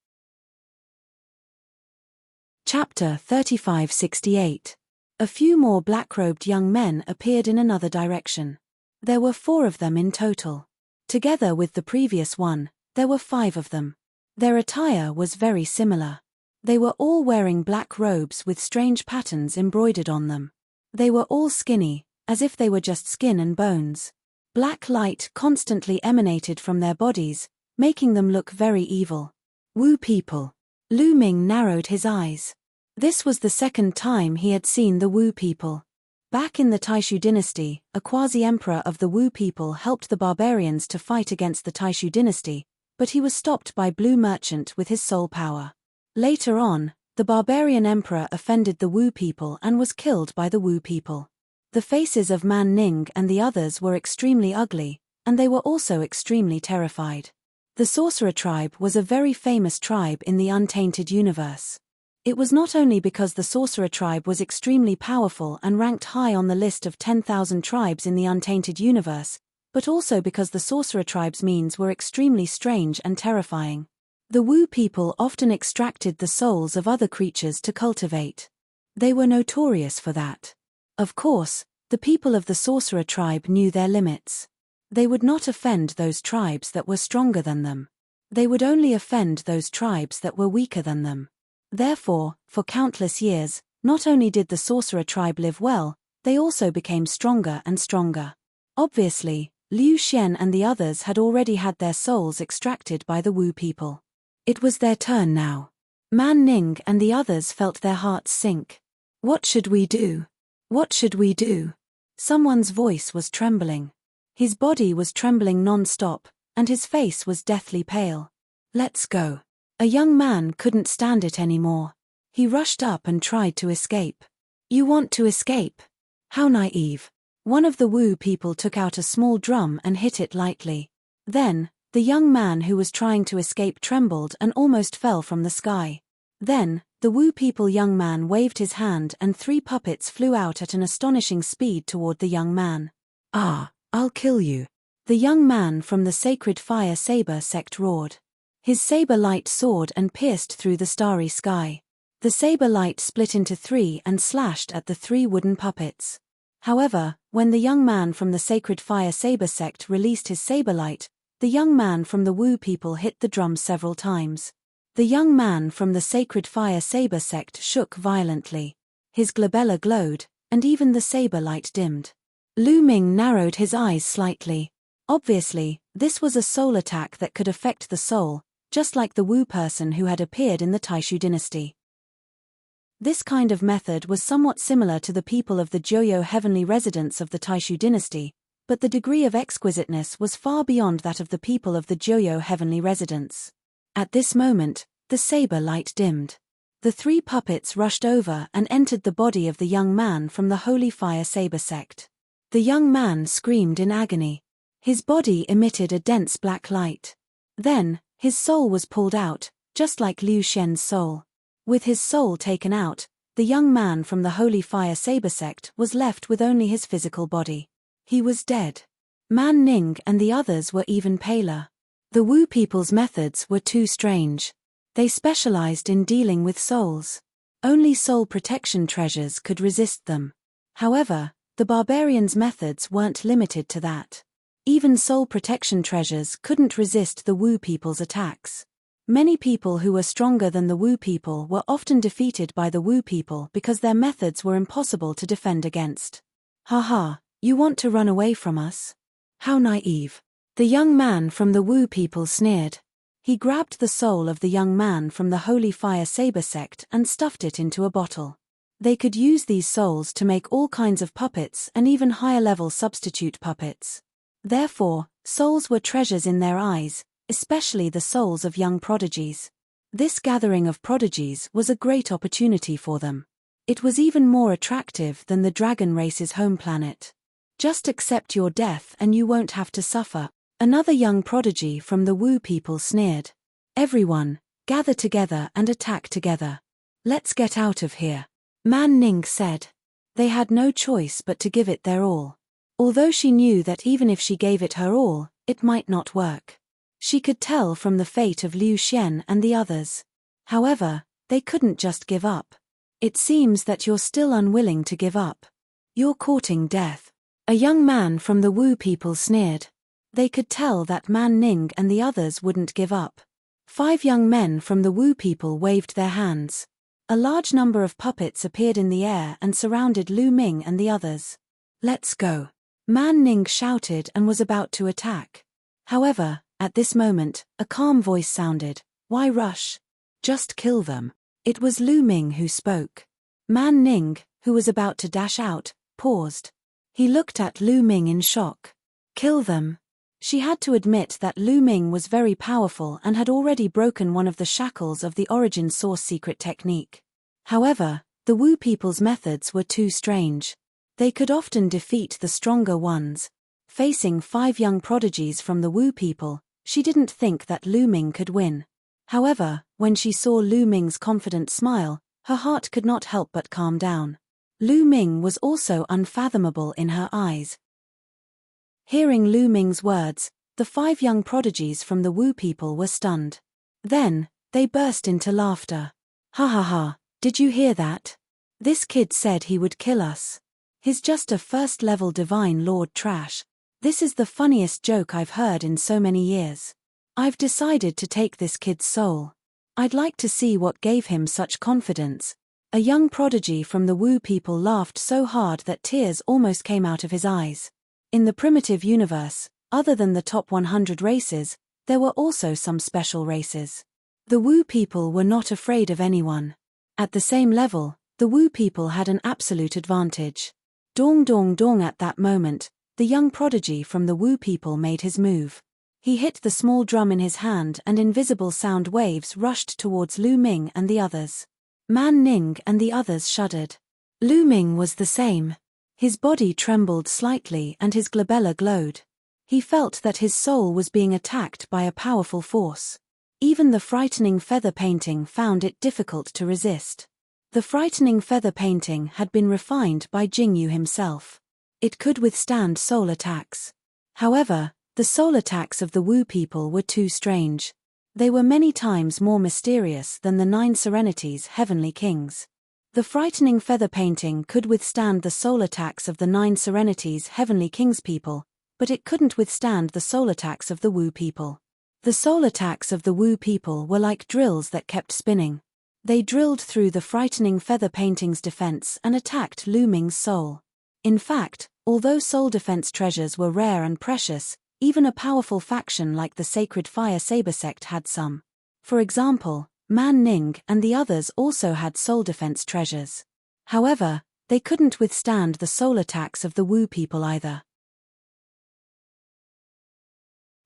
Chapter 3568. A few more black-robed young men appeared in another direction. There were 4 of them in total. Together with the previous one, there were 5 of them. Their attire was very similar. They were all wearing black robes with strange patterns embroidered on them. They were all skinny, as if they were just skin and bones. Black light constantly emanated from their bodies, making them look very evil. Wu people. Lu Ming narrowed his eyes. This was the second time he had seen the Wu people. Back in the Taishu dynasty, a quasi-emperor of the Wu people helped the barbarians to fight against the Taishu dynasty, but he was stopped by Blue Merchant with his soul power. Later on, the barbarian emperor offended the Wu people and was killed by the Wu people. The faces of Man Ning and the others were extremely ugly, and they were also extremely terrified. The Sorcerer tribe was a very famous tribe in the untainted universe. It was not only because the Sorcerer tribe was extremely powerful and ranked high on the list of 10,000 tribes in the untainted universe, but also because the Sorcerer tribe's means were extremely strange and terrifying. The Wu people often extracted the souls of other creatures to cultivate. They were notorious for that. Of course, the people of the Sorcerer tribe knew their limits. They would not offend those tribes that were stronger than them. They would only offend those tribes that were weaker than them. Therefore, for countless years, not only did the Sorcerer tribe live well, they also became stronger and stronger. Obviously, Liu Xian and the others had already had their souls extracted by the Wu people. It was their turn now. Man Ning and the others felt their hearts sink. What should we do? What should we do? Someone's voice was trembling. His body was trembling non-stop, and his face was deathly pale. Let's go. A young man couldn't stand it anymore. He rushed up and tried to escape. You want to escape? How naive. One of the Wu people took out a small drum and hit it lightly. Then, the young man who was trying to escape trembled and almost fell from the sky. Then, the Wu people young man waved his hand and 3 puppets flew out at an astonishing speed toward the young man. Ah, I'll kill you. The young man from the sacred fire saber sect roared. His saber light soared and pierced through the starry sky. The saber light split into 3 and slashed at the 3 wooden puppets. However, when the young man from the sacred fire saber sect released his saber light, the young man from the Wu people hit the drum several times. The young man from the sacred fire saber sect shook violently. His glabella glowed, and even the saber light dimmed. Lu Ming narrowed his eyes slightly. Obviously, this was a soul attack that could affect the soul, just like the Wu person who had appeared in the Taishu dynasty. This kind of method was somewhat similar to the people of the Joyo heavenly residents of the Taishu dynasty, but the degree of exquisiteness was far beyond that of the people of the Joyo heavenly residents. At this moment, the saber light dimmed. The 3 puppets rushed over and entered the body of the young man from the Holy Fire Saber sect. The young man screamed in agony. His body emitted a dense black light. Then, his soul was pulled out, just like Liu Xian's soul. With his soul taken out, the young man from the Holy Fire Saber sect was left with only his physical body. He was dead. Man Ning and the others were even paler. The Wu people's methods were too strange. They specialized in dealing with souls. Only soul protection treasures could resist them. However, the barbarians' methods weren't limited to that. Even soul protection treasures couldn't resist the Wu people's attacks. Many people who were stronger than the Wu people were often defeated by the Wu people because their methods were impossible to defend against. Haha, you want to run away from us? How naive. The young man from the Wu people sneered. He grabbed the soul of the young man from the Holy Fire Saber sect and stuffed it into a bottle. They could use these souls to make all kinds of puppets and even higher-level substitute puppets. Therefore, souls were treasures in their eyes, especially the souls of young prodigies. This gathering of prodigies was a great opportunity for them. It was even more attractive than the dragon race's home planet. Just accept your death and you won't have to suffer. Another young prodigy from the Wu people sneered. Everyone, gather together and attack together. Let's get out of here. Man Ning said. They had no choice but to give it their all. Although she knew that even if she gave it her all, it might not work. She could tell from the fate of Liu Xian and the others. However, they couldn't just give up. It seems that you're still unwilling to give up. You're courting death. A young man from the Wu people sneered. They could tell that Man Ning and the others wouldn't give up. 5 young men from the Wu people waved their hands. A large number of puppets appeared in the air and surrounded Lu Ming and the others. Let's go. Man Ning shouted and was about to attack. However, at this moment, a calm voice sounded. Why rush? Just kill them. It was Lu Ming who spoke. Man Ning, who was about to dash out, paused. He looked at Lu Ming in shock. Kill them. She had to admit that Lu Ming was very powerful and had already broken one of the shackles of the origin source secret technique. However, the Wu people's methods were too strange. They could often defeat the stronger ones. Facing 5 young prodigies from the Wu people, she didn't think that Lu Ming could win. However, when she saw Lu Ming's confident smile, her heart could not help but calm down. Lu Ming was also unfathomable in her eyes. Hearing Lu Ming's words, the 5 young prodigies from the Wu people were stunned. Then, they burst into laughter. Ha ha ha, did you hear that? This kid said he would kill us. He's just a first-level divine lord trash. This is the funniest joke I've heard in so many years. I've decided to take this kid's soul. I'd like to see what gave him such confidence. A young prodigy from the Wu people laughed so hard that tears almost came out of his eyes. In the primitive universe, other than the top 100 races, there were also some special races. The Wu people were not afraid of anyone. At the same level, the Wu people had an absolute advantage. Dong dong dong. At that moment, the young prodigy from the Wu people made his move. He hit the small drum in his hand and invisible sound waves rushed towards Lu Ming and the others. Man Ning and the others shuddered. Lu Ming was the same. His body trembled slightly and his glabella glowed. He felt that his soul was being attacked by a powerful force. Even the frightening feather painting found it difficult to resist. The frightening feather painting had been refined by Jingyu himself. It could withstand soul attacks. However, the soul attacks of the Wu people were too strange. They were many times more mysterious than the 9 Serenities' heavenly kings. The frightening feather painting could withstand the soul attacks of the 9 Serenities' heavenly kings people, but it couldn't withstand the soul attacks of the Wu people. The soul attacks of the Wu people were like drills that kept spinning. They drilled through the frightening feather painting's defense and attacked Lu Ming's soul. In fact, although soul defense treasures were rare and precious, even a powerful faction like the Sacred Fire Saber sect had some. For example, Man Ning and the others also had soul defense treasures. However, they couldn't withstand the soul attacks of the Wu people either.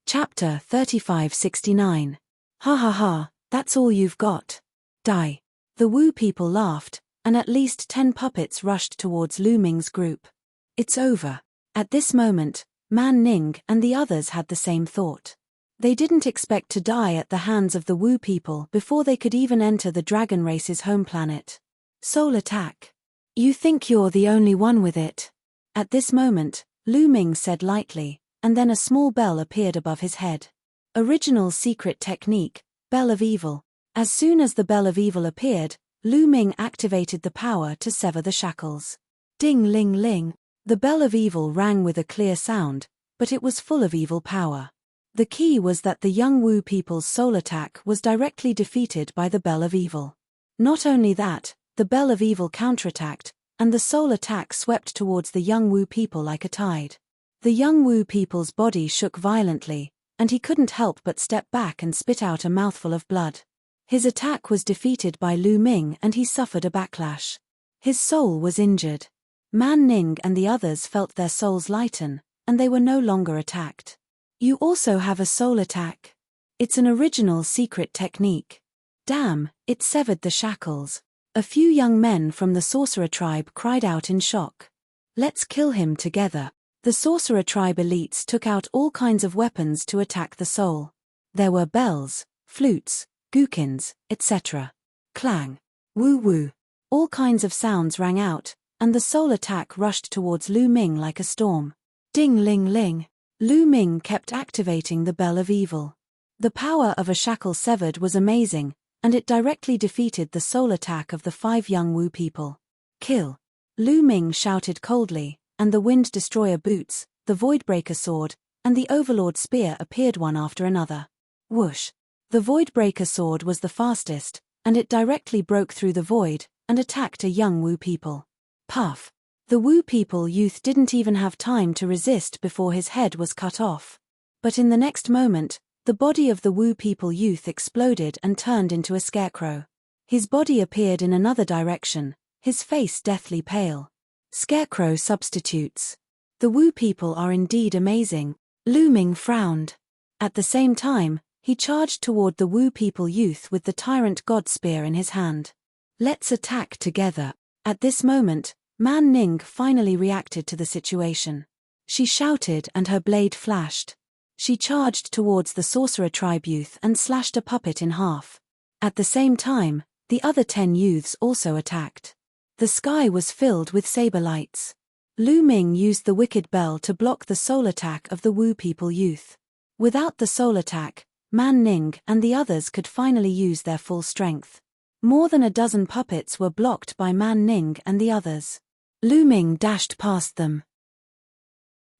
Chapter 3569. Ha ha ha, that's all you've got. Die. The Wu people laughed, and at least 10 puppets rushed towards Lu Ming's group. It's over. At this moment, Man Ning and the others had the same thought. They didn't expect to die at the hands of the Wu people before they could even enter the dragon race's home planet. Soul attack. You think you're the only one with it? At this moment, Lu Ming said lightly, and then a small bell appeared above his head. Original secret technique, Bell of Evil. As soon as the Bell of Evil appeared, Lu Ming activated the power to sever the shackles. Ding ling ling. The Bell of Evil rang with a clear sound, but it was full of evil power. The key was that the young Wu people's soul attack was directly defeated by the Bell of Evil. Not only that, the Bell of Evil counterattacked, and the soul attack swept towards the young Wu people like a tide. The young Wu people's body shook violently, and he couldn't help but step back and spit out a mouthful of blood. His attack was defeated by Lu Ming and he suffered a backlash. His soul was injured. Man Ning and the others felt their souls lighten, and they were no longer attacked. You also have a soul attack. It's an original secret technique. Damn, it severed the shackles. A few young men from the sorcerer tribe cried out in shock. Let's kill him together. The sorcerer tribe elites took out all kinds of weapons to attack the soul. There were bells, flutes, gukins, etc. Clang. Woo woo. All kinds of sounds rang out, and the soul attack rushed towards Lu Ming like a storm. Ding ling ling. Lu Ming kept activating the Bell of Evil. The power of a shackle severed was amazing, and it directly defeated the soul attack of the 5 young Wu people. Kill. Lu Ming shouted coldly, and the Wind Destroyer boots, the Voidbreaker sword, and the Overlord spear appeared one after another. Whoosh. The Voidbreaker sword was the fastest, and it directly broke through the void, and attacked a young Wu people. Puff. The Wu people youth didn't even have time to resist before his head was cut off. But in the next moment, the body of the Wu people youth exploded and turned into a scarecrow. His body appeared in another direction, his face deathly pale. Scarecrow substitutes. The Wu people are indeed amazing. Lu Ming frowned. At the same time, he charged toward the Wu people youth with the Tyrant God Spear in his hand. Let's attack together. At this moment, Man Ning finally reacted to the situation. She shouted and her blade flashed. She charged towards the sorcerer tribe youth and slashed a puppet in half. At the same time, the other 10 youths also attacked. The sky was filled with saber lights. Lu Ming used the wicked bell to block the soul attack of the Wu people youth. Without the soul attack, Man Ning and the others could finally use their full strength. More than a dozen puppets were blocked by Man Ning and the others. Lu Ming dashed past them.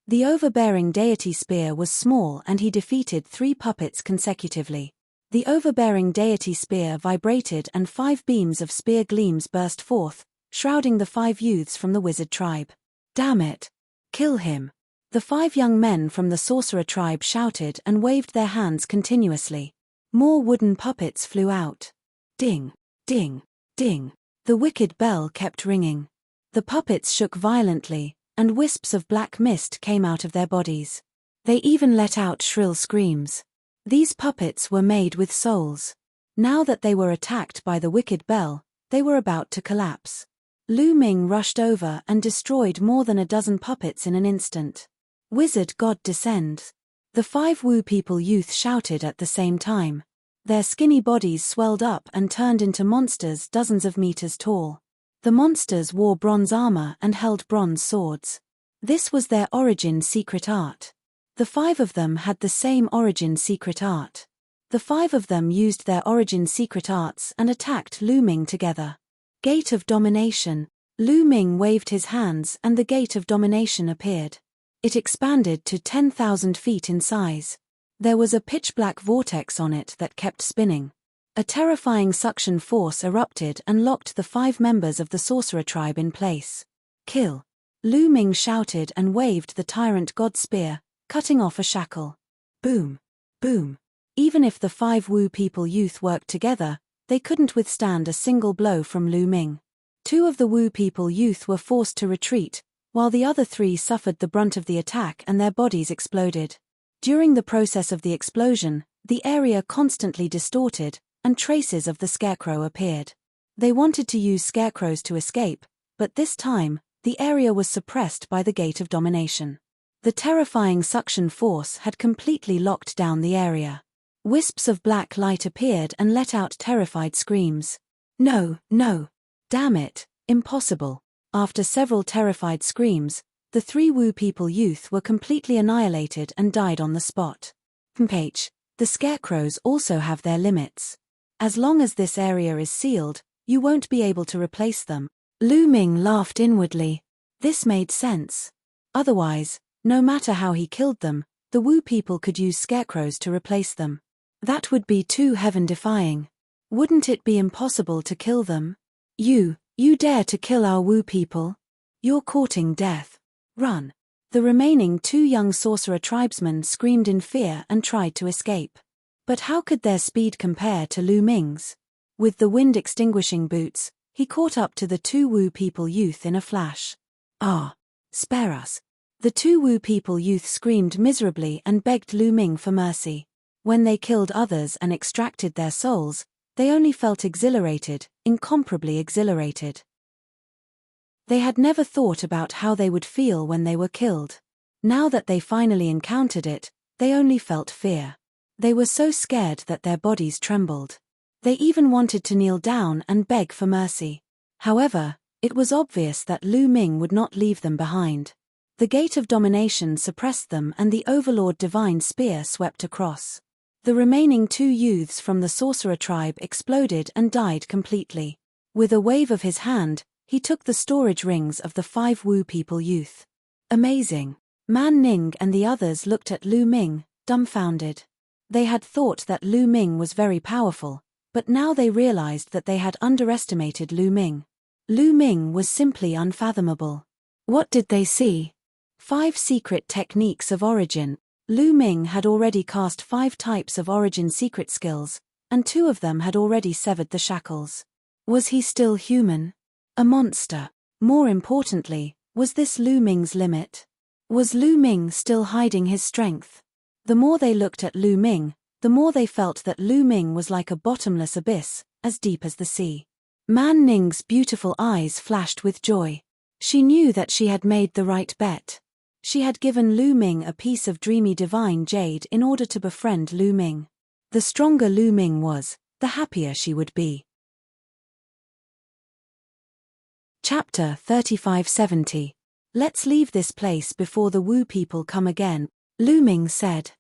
The overbearing deity spear was small and he defeated 3 puppets consecutively. The overbearing deity spear vibrated and 5 beams of spear gleams burst forth, shrouding the 5 youths from the wizard tribe. Damn it! Kill him! The 5 young men from the sorcerer tribe shouted and waved their hands continuously. More wooden puppets flew out. Ding! Ding! Ding! The wicked bell kept ringing. The puppets shook violently, and wisps of black mist came out of their bodies. They even let out shrill screams. These puppets were made with souls. Now that they were attacked by the wicked bell, they were about to collapse. Lu Ming rushed over and destroyed more than a dozen puppets in an instant. Wizard God descend! The 5 Wu people youth shouted at the same time. Their skinny bodies swelled up and turned into monsters dozens of meters tall. The monsters wore bronze armor and held bronze swords. This was their origin secret art. The 5 of them had the same origin secret art. The 5 of them used their origin secret arts and attacked Lu Ming together. Gate of Domination. Lu Ming waved his hands and the Gate of Domination appeared. It expanded to 10,000 feet in size. There was a pitch-black vortex on it that kept spinning. A terrifying suction force erupted and locked the 5 members of the sorcerer tribe in place. Kill! Lu Ming shouted and waved the tyrant god spear, cutting off a shackle. Boom! Boom! Even if the 5 Wu people youth worked together, they couldn't withstand a single blow from Lu Ming. 2 of the Wu people youth were forced to retreat, while the other 3 suffered the brunt of the attack and their bodies exploded. During the process of the explosion, the area constantly distorted, and traces of the scarecrow appeared. They wanted to use scarecrows to escape, but this time, the area was suppressed by the Gate of Domination. The terrifying suction force had completely locked down the area. Wisps of black light appeared and let out terrified screams. No, no! Damn it, impossible! After several terrified screams, the 3 Wu people youth were completely annihilated and died on the spot. The scarecrows also have their limits. As long as this area is sealed, you won't be able to replace them. Lu Ming laughed inwardly. This made sense. Otherwise, no matter how he killed them, the Wu people could use scarecrows to replace them. That would be too heaven-defying. Wouldn't it be impossible to kill them? You dare to kill our Wu people? You're courting death. Run! The remaining 2 young sorcerer tribesmen screamed in fear and tried to escape. But how could their speed compare to Lu Ming's? With the wind-extinguishing boots, he caught up to the 2 Wu people youth in a flash. Ah! Spare us! The 2 Wu people youth screamed miserably and begged Lu Ming for mercy. When they killed others and extracted their souls, they only felt exhilarated, incomparably exhilarated. They had never thought about how they would feel when they were killed. Now that they finally encountered it, they only felt fear. They were so scared that their bodies trembled. They even wanted to kneel down and beg for mercy. However, it was obvious that Lu Ming would not leave them behind. The Gate of Domination suppressed them and the Overlord Divine Spear swept across. The remaining 2 youths from the sorcerer tribe exploded and died completely. With a wave of his hand, he took the storage rings of the 5 Wu people youth. Amazing! Man Ning and the others looked at Lu Ming, dumbfounded. They had thought that Lu Ming was very powerful, but now they realized that they had underestimated Lu Ming. Lu Ming was simply unfathomable. What did they see? 5 secret techniques of origin. Lu Ming had already cast 5 types of origin secret skills, and 2 of them had already severed the shackles. Was he still human? A monster. More importantly, was this Lu Ming's limit? Was Lu Ming still hiding his strength? The more they looked at Lu Ming, the more they felt that Lu Ming was like a bottomless abyss, as deep as the sea. Man Ning's beautiful eyes flashed with joy. She knew that she had made the right bet. She had given Lu Ming a piece of dreamy divine jade in order to befriend Lu Ming. The stronger Lu Ming was, the happier she would be. Chapter 3570. Let's leave this place before the Wu people come again, Lu Ming said.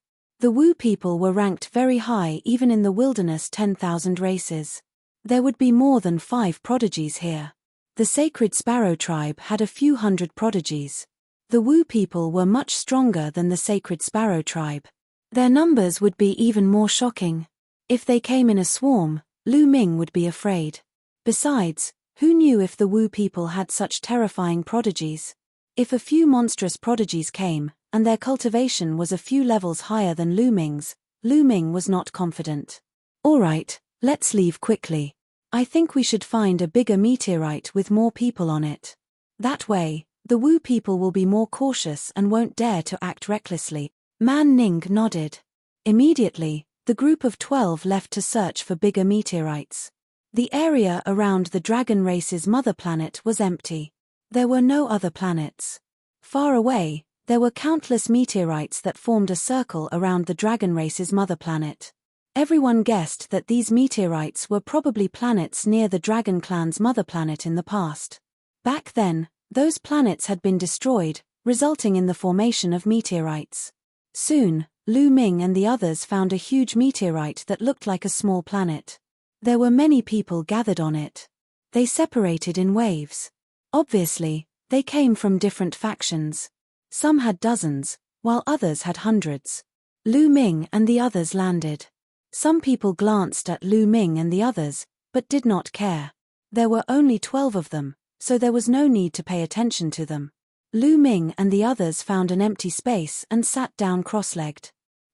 The Wu people were ranked very high even in the wilderness 10,000 races. There would be more than 5 prodigies here. The sacred sparrow tribe had a few hundred prodigies. The Wu people were much stronger than the sacred sparrow tribe. Their numbers would be even more shocking. If they came in a swarm, Lu Ming would be afraid. Besides, who knew if the Wu people had such terrifying prodigies? If a few monstrous prodigies came, and their cultivation was a few levels higher than Lu Ming's, Lu Ming was not confident. All right, let's leave quickly. I think we should find a bigger meteorite with more people on it. That way, the Wu people will be more cautious and won't dare to act recklessly. Man Ning nodded. Immediately, the group of 12 left to search for bigger meteorites. The area around the dragon race's mother planet was empty. There were no other planets. Far away, there were countless meteorites that formed a circle around the dragon race's mother planet. Everyone guessed that these meteorites were probably planets near the dragon clan's mother planet in the past. Back then, those planets had been destroyed, resulting in the formation of meteorites. Soon, Lu Ming and the others found a huge meteorite that looked like a small planet. There were many people gathered on it. They separated in waves. Obviously, they came from different factions. Some had dozens, while others had hundreds. Lu Ming and the others landed. Some people glanced at Lu Ming and the others, but did not care. There were only 12 of them, so there was no need to pay attention to them. Lu Ming and the others found an empty space and sat down cross-legged.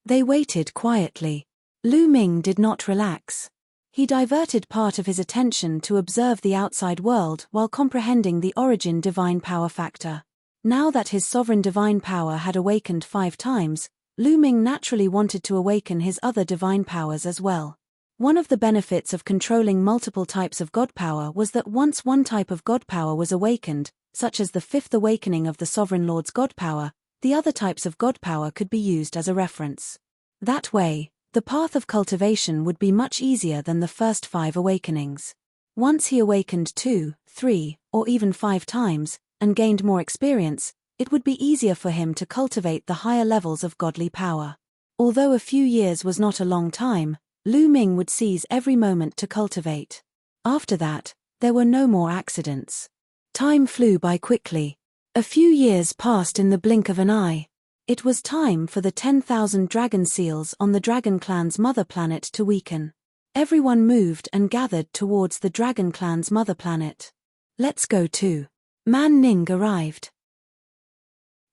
They waited quietly. Lu Ming did not relax. He diverted part of his attention to observe the outside world while comprehending the origin divine power factor. Now that his sovereign divine power had awakened 5 times, Lu Ming naturally wanted to awaken his other divine powers as well. One of the benefits of controlling multiple types of god power was that once one type of god power was awakened, such as the 5th awakening of the Sovereign Lord's god power, the other types of god power could be used as a reference. That way, the path of cultivation would be much easier than the first 5 awakenings. Once he awakened 2, 3, or even 5 times, and gained more experience, it would be easier for him to cultivate the higher levels of godly power. Although a few years was not a long time, Lu Ming would seize every moment to cultivate. After that, there were no more accidents. Time flew by quickly. A few years passed in the blink of an eye. It was time for the 10,000 dragon seals on the dragon clan's mother planet to weaken. Everyone moved and gathered towards the dragon clan's mother planet. Let's go too. Man Ning arrived.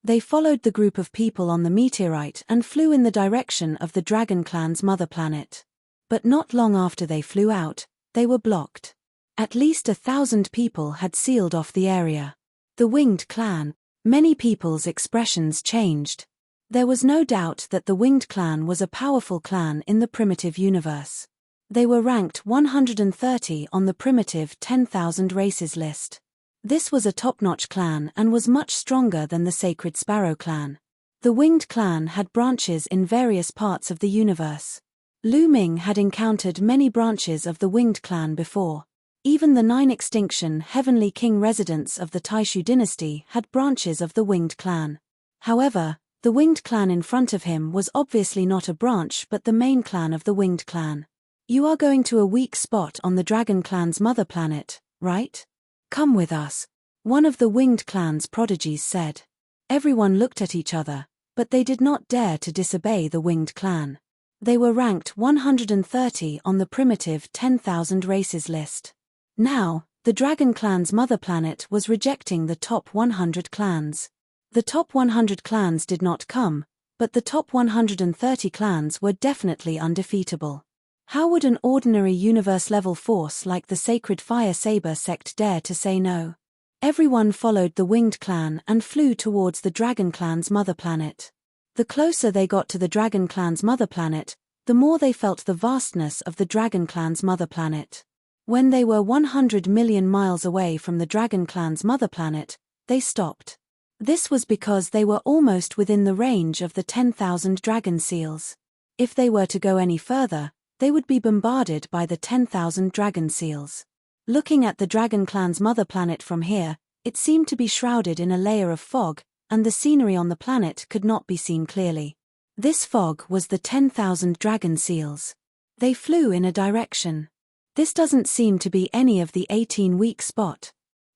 They followed the group of people on the meteorite and flew in the direction of the dragon clan's mother planet. But not long after they flew out, they were blocked. At least 1,000 people had sealed off the area. The winged clan. Many people's expressions changed. There was no doubt that the winged clan was a powerful clan in the primitive universe. They were ranked 130 on the primitive 10,000 races list. This was a top-notch clan and was much stronger than the Sacred Sparrow clan. The Winged clan had branches in various parts of the universe. Lu Ming had encountered many branches of the Winged clan before. Even the 9 extinction Heavenly King residents of the Taishu dynasty had branches of the Winged clan. However, the Winged clan in front of him was obviously not a branch but the main clan of the Winged clan. You are going to a weak spot on the Dragon clan's mother planet, right? Come with us, one of the Winged clan's prodigies said. Everyone looked at each other, but they did not dare to disobey the Winged clan. They were ranked 130 on the primitive 10,000 races list. Now, the Dragon clan's mother planet was rejecting the top 100 clans. The top 100 clans did not come, but the top 130 clans were definitely undefeatable. How would an ordinary universe-level force like the Sacred Fire Saber sect dare to say no? Everyone followed the Winged clan and flew towards the Dragon clan's mother planet. The closer they got to the Dragon clan's mother planet, the more they felt the vastness of the Dragon clan's mother planet. When they were 100 million miles away from the Dragon clan's mother planet, they stopped. This was because they were almost within the range of the 10,000 dragon seals. If they were to go any further, they would be bombarded by the 10,000 dragon seals. Looking at the dragon clan's mother planet from here, it seemed to be shrouded in a layer of fog, and the scenery on the planet could not be seen clearly. This fog was the 10,000 dragon seals. They flew in a direction. This doesn't seem to be any of the 18-week spot.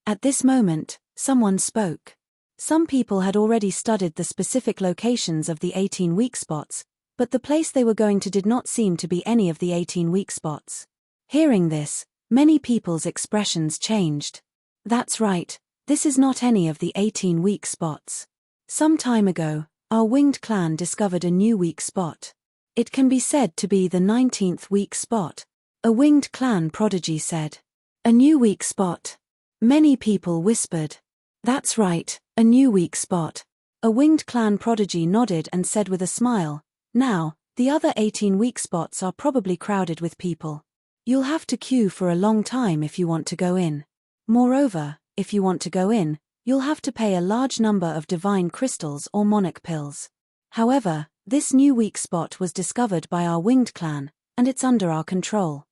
At this moment, someone spoke. Some people had already studied the specific locations of the 18-week spots, but the place they were going to did not seem to be any of the 18-week spots. Hearing this, many people's expressions changed. That's right, this is not any of the 18-week spots. Some time ago, our winged clan discovered a new weak spot. It can be said to be the 19th weak spot. A winged clan prodigy said. A new weak spot. Many people whispered. That's right, a new weak spot. A winged clan prodigy nodded and said with a smile, now, the other 18 weak spots are probably crowded with people. You'll have to queue for a long time if you want to go in. Moreover, if you want to go in, you'll have to pay a large number of divine crystals or monarch pills. However, this new weak spot was discovered by our winged clan, and it's under our control.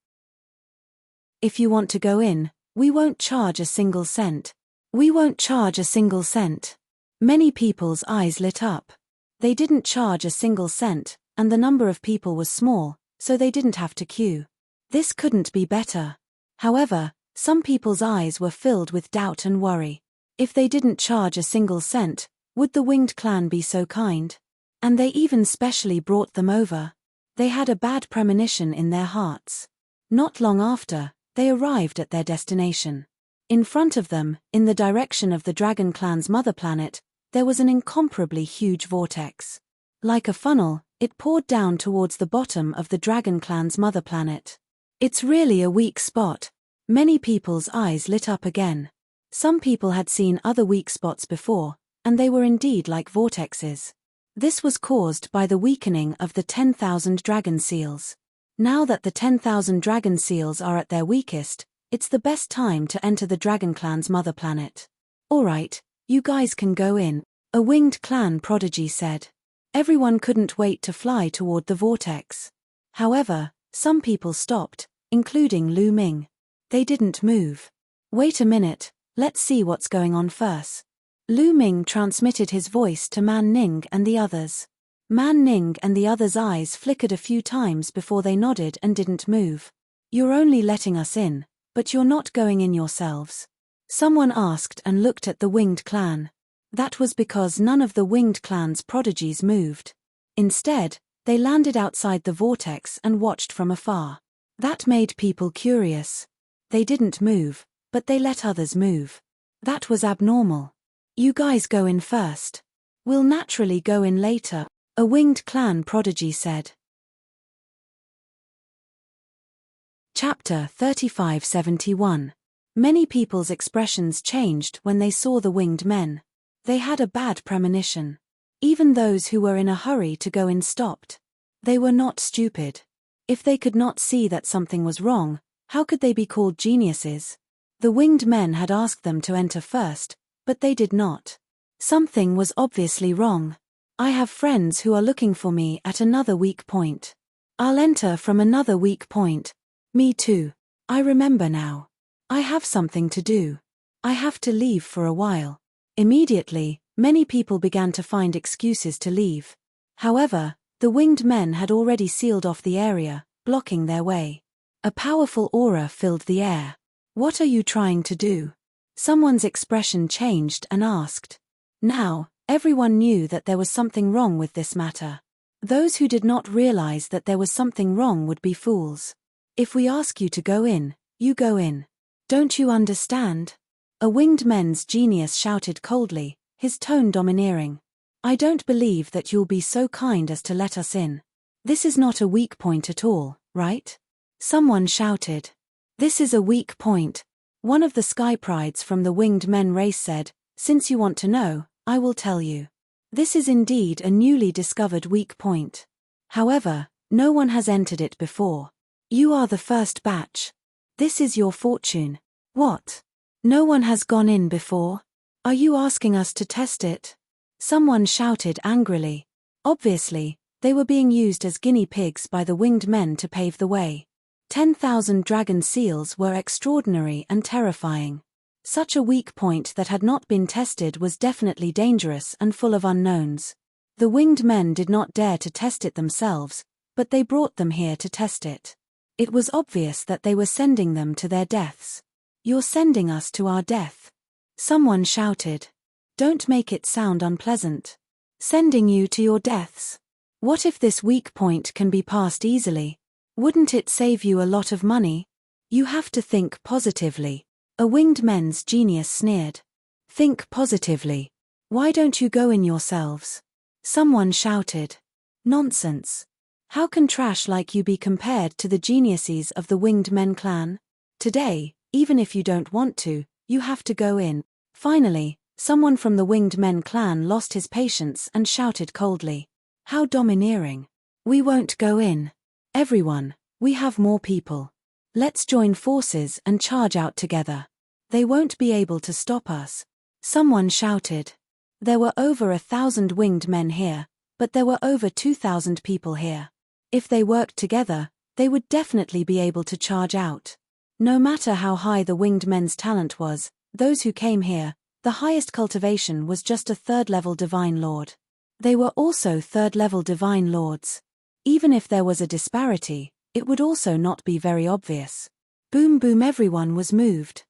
If you want to go in, we won't charge a single cent. We won't charge a single cent. Many people's eyes lit up. They didn't charge a single cent, and the number of people was small, so they didn't have to queue. This couldn't be better. However, some people's eyes were filled with doubt and worry. If they didn't charge a single cent, would the winged clan be so kind? And they even specially brought them over. They had a bad premonition in their hearts. Not long after, they arrived at their destination. In front of them, in the direction of the dragon clan's mother planet, there was an incomparably huge vortex. Like a funnel, it poured down towards the bottom of the dragon clan's mother planet. It's really a weak spot. Many people's eyes lit up again. Some people had seen other weak spots before, and they were indeed like vortexes. This was caused by the weakening of the 10,000 dragon seals. Now that the 10,000 dragon seals are at their weakest, it's the best time to enter the dragon clan's mother planet. Alright, you guys can go in, a winged clan prodigy said. Everyone couldn't wait to fly toward the vortex. However, some people stopped, including Lu Ming. They didn't move. Wait a minute, let's see what's going on first. Lu Ming transmitted his voice to Man Ning and the others. Man Ning and the others' eyes flickered a few times before they nodded and didn't move. You're only letting us in, but you're not going in yourselves. Someone asked and looked at the winged clan. That was because none of the winged clan's prodigies moved. Instead, they landed outside the vortex and watched from afar. That made people curious. They didn't move, but they let others move. That was abnormal. You guys go in first. We'll naturally go in later, a winged clan prodigy said. Chapter 3571. Many people's expressions changed when they saw the winged men. They had a bad premonition. Even those who were in a hurry to go in stopped. They were not stupid. If they could not see that something was wrong, how could they be called geniuses? The winged men had asked them to enter first, but they did not. Something was obviously wrong. I have friends who are looking for me at another weak point. I'll enter from another weak point. Me too. I remember now. I have something to do. I have to leave for a while. Immediately, many people began to find excuses to leave. However, the winged men had already sealed off the area, blocking their way. A powerful aura filled the air. What are you trying to do? Someone's expression changed and asked. Now, everyone knew that there was something wrong with this matter. Those who did not realize that there was something wrong would be fools. If we ask you to go in, you go in. Don't you understand? A winged men's genius shouted coldly, his tone domineering. I don't believe that you'll be so kind as to let us in. This is not a weak point at all, right? Someone shouted. This is a weak point. One of the sky prides from the winged men race said, since you want to know, I will tell you. This is indeed a newly discovered weak point. However, no one has entered it before. You are the first batch. This is your fortune. What? No one has gone in before? Are you asking us to test it? Someone shouted angrily. Obviously, they were being used as guinea pigs by the winged men to pave the way. 10,000 dragon seals were extraordinary and terrifying. Such a weak point that had not been tested was definitely dangerous and full of unknowns. The winged men did not dare to test it themselves, but they brought them here to test it. It was obvious that they were sending them to their deaths. You're sending us to our death. Someone shouted. Don't make it sound unpleasant. Sending you to your deaths. What if this weak point can be passed easily? Wouldn't it save you a lot of money? You have to think positively. A winged men's genius sneered. Think positively. Why don't you go in yourselves? Someone shouted. Nonsense. How can trash like you be compared to the geniuses of the winged men clan? Today, even if you don't want to, you have to go in. Finally, someone from the winged men clan lost his patience and shouted coldly. How domineering. We won't go in. Everyone, we have more people. Let's join forces and charge out together. They won't be able to stop us. Someone shouted. There were over 1,000 winged men here, but there were over 2,000 people here. If they worked together, they would definitely be able to charge out. No matter how high the winged men's talent was, those who came here, the highest cultivation was just a third-level divine lord. They were also third-level divine lords. Even if there was a disparity, it would also not be very obvious. Boom boom, everyone was moved.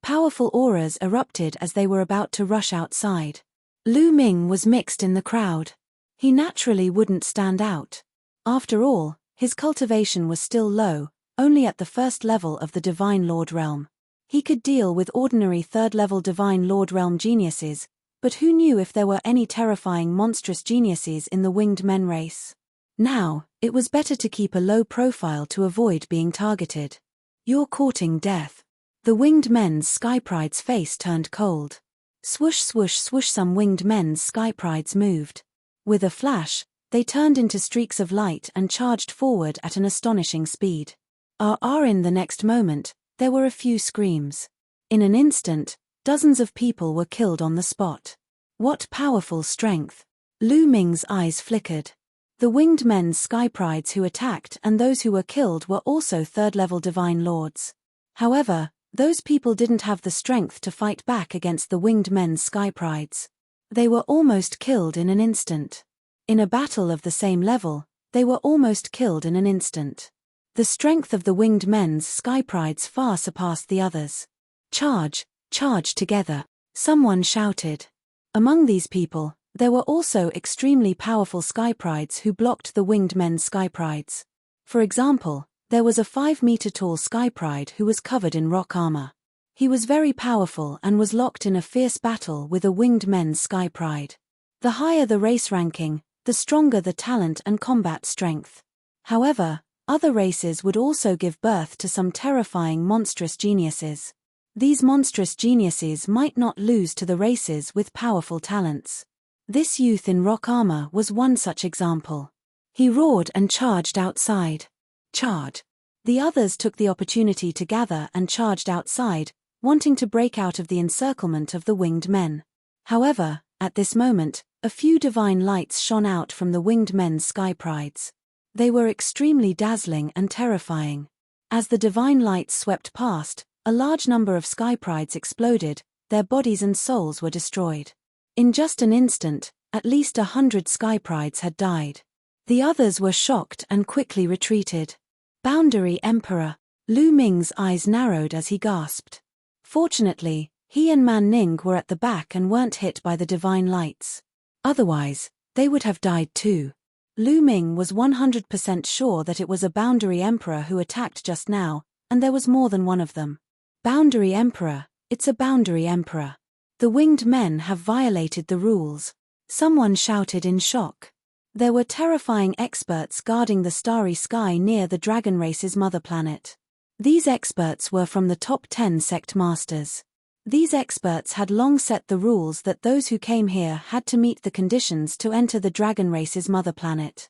Powerful auras erupted as they were about to rush outside. Lu Ming was mixed in the crowd. He naturally wouldn't stand out. After all, his cultivation was still low, only at the first level of the Divine Lord realm. He could deal with ordinary third-level Divine Lord realm geniuses, but who knew if there were any terrifying monstrous geniuses in the winged men race? Now, it was better to keep a low profile to avoid being targeted. You're courting death. The winged men's sky pride's face turned cold. Swoosh swoosh swoosh, some winged men's sky prides moved. With a flash, they turned into streaks of light and charged forward at an astonishing speed. In the next moment, there were a few screams. In an instant, dozens of people were killed on the spot. What powerful strength! Lu Ming's eyes flickered. The winged men's sky prides who attacked and those who were killed were also third-level divine lords. However, those people didn't have the strength to fight back against the winged men's sky prides. They were almost killed in an instant. In a battle of the same level, they were almost killed in an instant. The strength of the winged men's sky prides far surpassed the others. Charge, charge together, someone shouted. Among these people, there were also extremely powerful sky prides who blocked the winged men's sky prides. For example, there was a 5-meter-tall sky pride who was covered in rock armor. He was very powerful and was locked in a fierce battle with a winged men's sky pride. The higher the race ranking, the stronger the talent and combat strength. However, other races would also give birth to some terrifying monstrous geniuses. These monstrous geniuses might not lose to the races with powerful talents. This youth in rock armor was one such example. He roared and charged outside. Charge. The others took the opportunity to gather and charged outside, wanting to break out of the encirclement of the winged men. However, at this moment, a few divine lights shone out from the winged men's sky prides. They were extremely dazzling and terrifying. As the divine lights swept past, a large number of sky prides exploded, their bodies and souls were destroyed. In just an instant, at least 100 sky prides had died. The others were shocked and quickly retreated. Boundary Emperor. Lu Ming's eyes narrowed as he gasped. Fortunately, he and Man Ning were at the back and weren't hit by the divine lights. Otherwise, they would have died too. Lu Ming was 100% sure that it was a Boundary Emperor who attacked just now, and there was more than one of them. Boundary Emperor, it's a Boundary Emperor. The winged men have violated the rules. Someone shouted in shock. There were terrifying experts guarding the starry sky near the dragon race's mother planet. These experts were from the top 10 sect masters. These experts had long set the rules that those who came here had to meet the conditions to enter the dragon race's mother planet.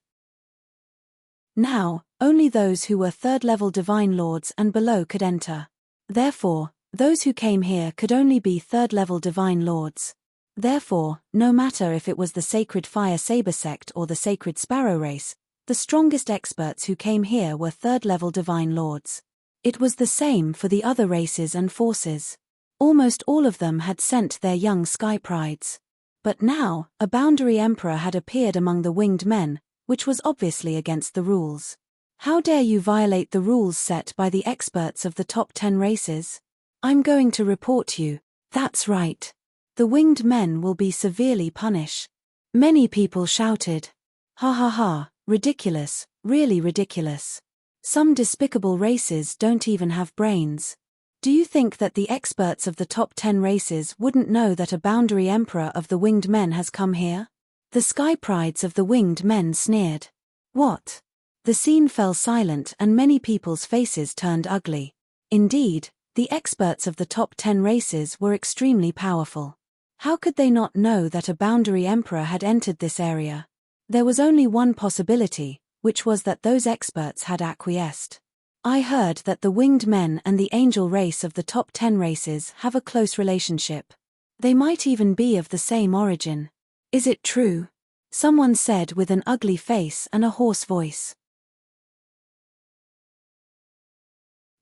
Now, only those who were third-level divine lords and below could enter. Therefore, Those who came here could only be third-level divine lords. Therefore, no matter if it was the Sacred Fire Saber sect or the Sacred Sparrow race, the strongest experts who came here were third-level divine lords. It was the same for the other races and forces. Almost all of them had sent their young sky prides. But now, a boundary emperor had appeared among the winged men, which was obviously against the rules. How dare you violate the rules set by the experts of the top 10 races? I'm going to report you. That's right. The winged men will be severely punished. Many people shouted. Ha ha ha, ridiculous, really ridiculous. Some despicable races don't even have brains. Do you think that the experts of the top 10 races wouldn't know that a boundary emperor of the winged men has come here? The sky prides of the winged men sneered. What? The scene fell silent and many people's faces turned ugly. Indeed, the experts of the top 10 races were extremely powerful. How could they not know that a boundary emperor had entered this area? There was only one possibility, which was that those experts had acquiesced. I heard that the winged men and the angel race of the top 10 races have a close relationship. They might even be of the same origin. Is it true? Someone said with an ugly face and a hoarse voice.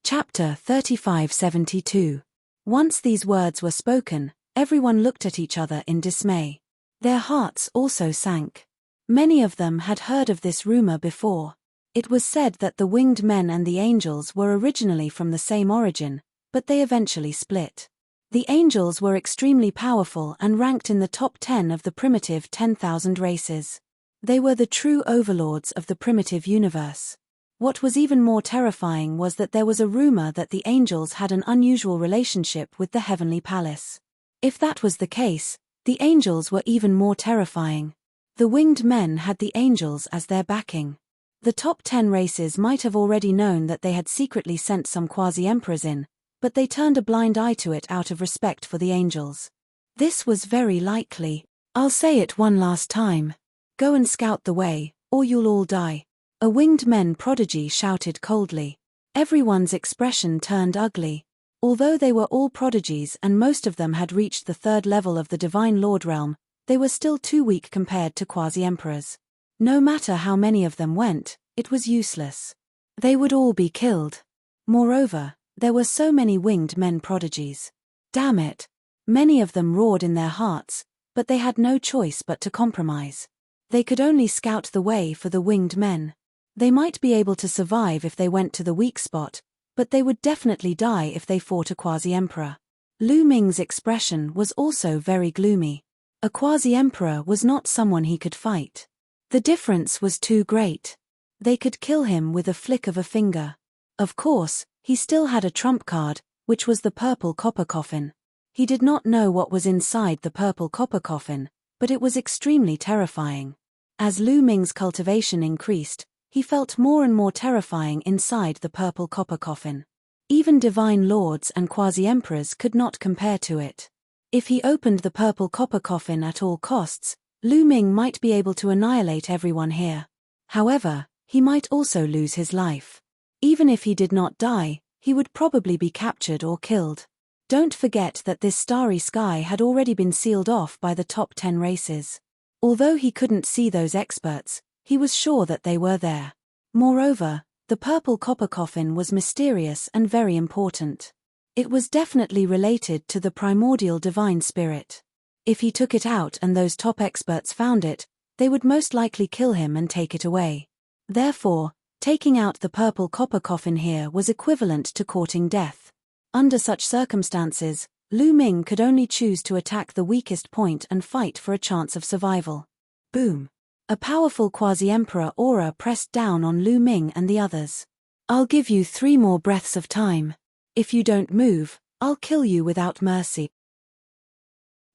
Chapter 3572. Once these words were spoken, everyone looked at each other in dismay. Their hearts also sank. Many of them had heard of this rumor before. It was said that the winged men and the angels were originally from the same origin, but they eventually split. The angels were extremely powerful and ranked in the top 10 of the primitive 10,000 races. They were the true overlords of the primitive universe. What was even more terrifying was that there was a rumor that the angels had an unusual relationship with the heavenly palace. If that was the case, the angels were even more terrifying. The winged men had the angels as their backing. The top 10 races might have already known that they had secretly sent some quasi-emperors in, but they turned a blind eye to it out of respect for the angels. This was very likely. I'll say it one last time. Go and scout the way, or you'll all die. A winged men prodigy shouted coldly. Everyone's expression turned ugly. Although they were all prodigies and most of them had reached the 3rd level of the Divine Lord realm, they were still too weak compared to quasi-emperors. No matter how many of them went, it was useless. They would all be killed. Moreover, there were so many winged men prodigies. Damn it! Many of them roared in their hearts, but they had no choice but to compromise. They could only scout the way for the winged men. They might be able to survive if they went to the weak spot, but they would definitely die if they fought a quasi-emperor. Lu Ming's expression was also very gloomy. A quasi-emperor was not someone he could fight. The difference was too great. They could kill him with a flick of a finger. Of course, he still had a trump card, which was the purple copper coffin. He did not know what was inside the purple copper coffin, but it was extremely terrifying. As Lu Ming's cultivation increased, he felt more and more terrifying inside the purple copper coffin. Even divine lords and quasi-emperors could not compare to it. If he opened the purple copper coffin at all costs, Lu Ming might be able to annihilate everyone here. However, he might also lose his life. Even if he did not die, he would probably be captured or killed. Don't forget that this starry sky had already been sealed off by the top 10 races. Although he couldn't see those experts, he was sure that they were there. Moreover, the purple copper coffin was mysterious and very important. It was definitely related to the primordial divine spirit. If he took it out and those top experts found it, they would most likely kill him and take it away. Therefore, taking out the purple copper coffin here was equivalent to courting death. Under such circumstances, Lu Ming could only choose to attack the weakest point and fight for a chance of survival. Boom! A powerful quasi-emperor aura pressed down on Lu Ming and the others. I'll give you 3 more breaths of time. If you don't move, I'll kill you without mercy.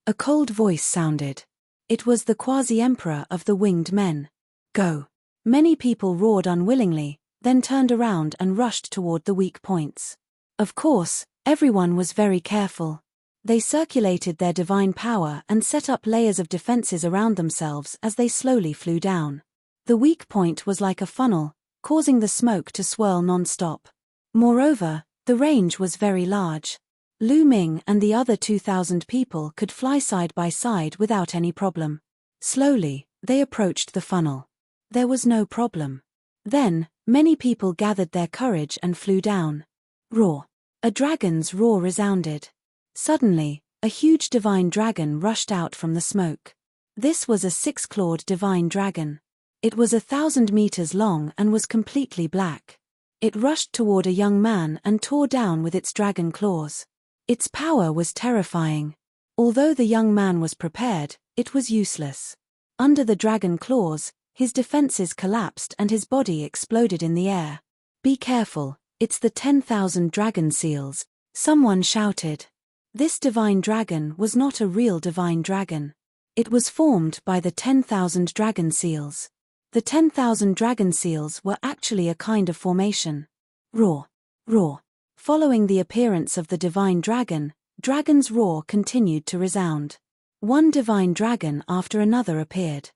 A cold voice sounded. It was the quasi-emperor of the winged men. Go! Many people roared unwillingly, then turned around and rushed toward the weak points. Of course, everyone was very careful. They circulated their divine power and set up layers of defenses around themselves as they slowly flew down. The weak point was like a funnel, causing the smoke to swirl non-stop. Moreover, the range was very large. Lu Ming and the other 2,000 people could fly side by side without any problem. Slowly, they approached the funnel. There was no problem. Then, many people gathered their courage and flew down. Roar. A dragon's roar resounded. Suddenly, a huge divine dragon rushed out from the smoke. This was a 6-clawed divine dragon. It was 1,000 meters long and was completely black. It rushed toward a young man and tore down with its dragon claws. Its power was terrifying. Although the young man was prepared, it was useless. Under the dragon claws, his defenses collapsed and his body exploded in the air. "Be careful, it's the 10,000 dragon seals," someone shouted. This divine dragon was not a real divine dragon. It was formed by the 10,000 dragon seals. The 10,000 dragon seals were actually a kind of formation. Roar. Roar. Following the appearance of the divine dragon, dragon's roar continued to resound. One divine dragon after another appeared.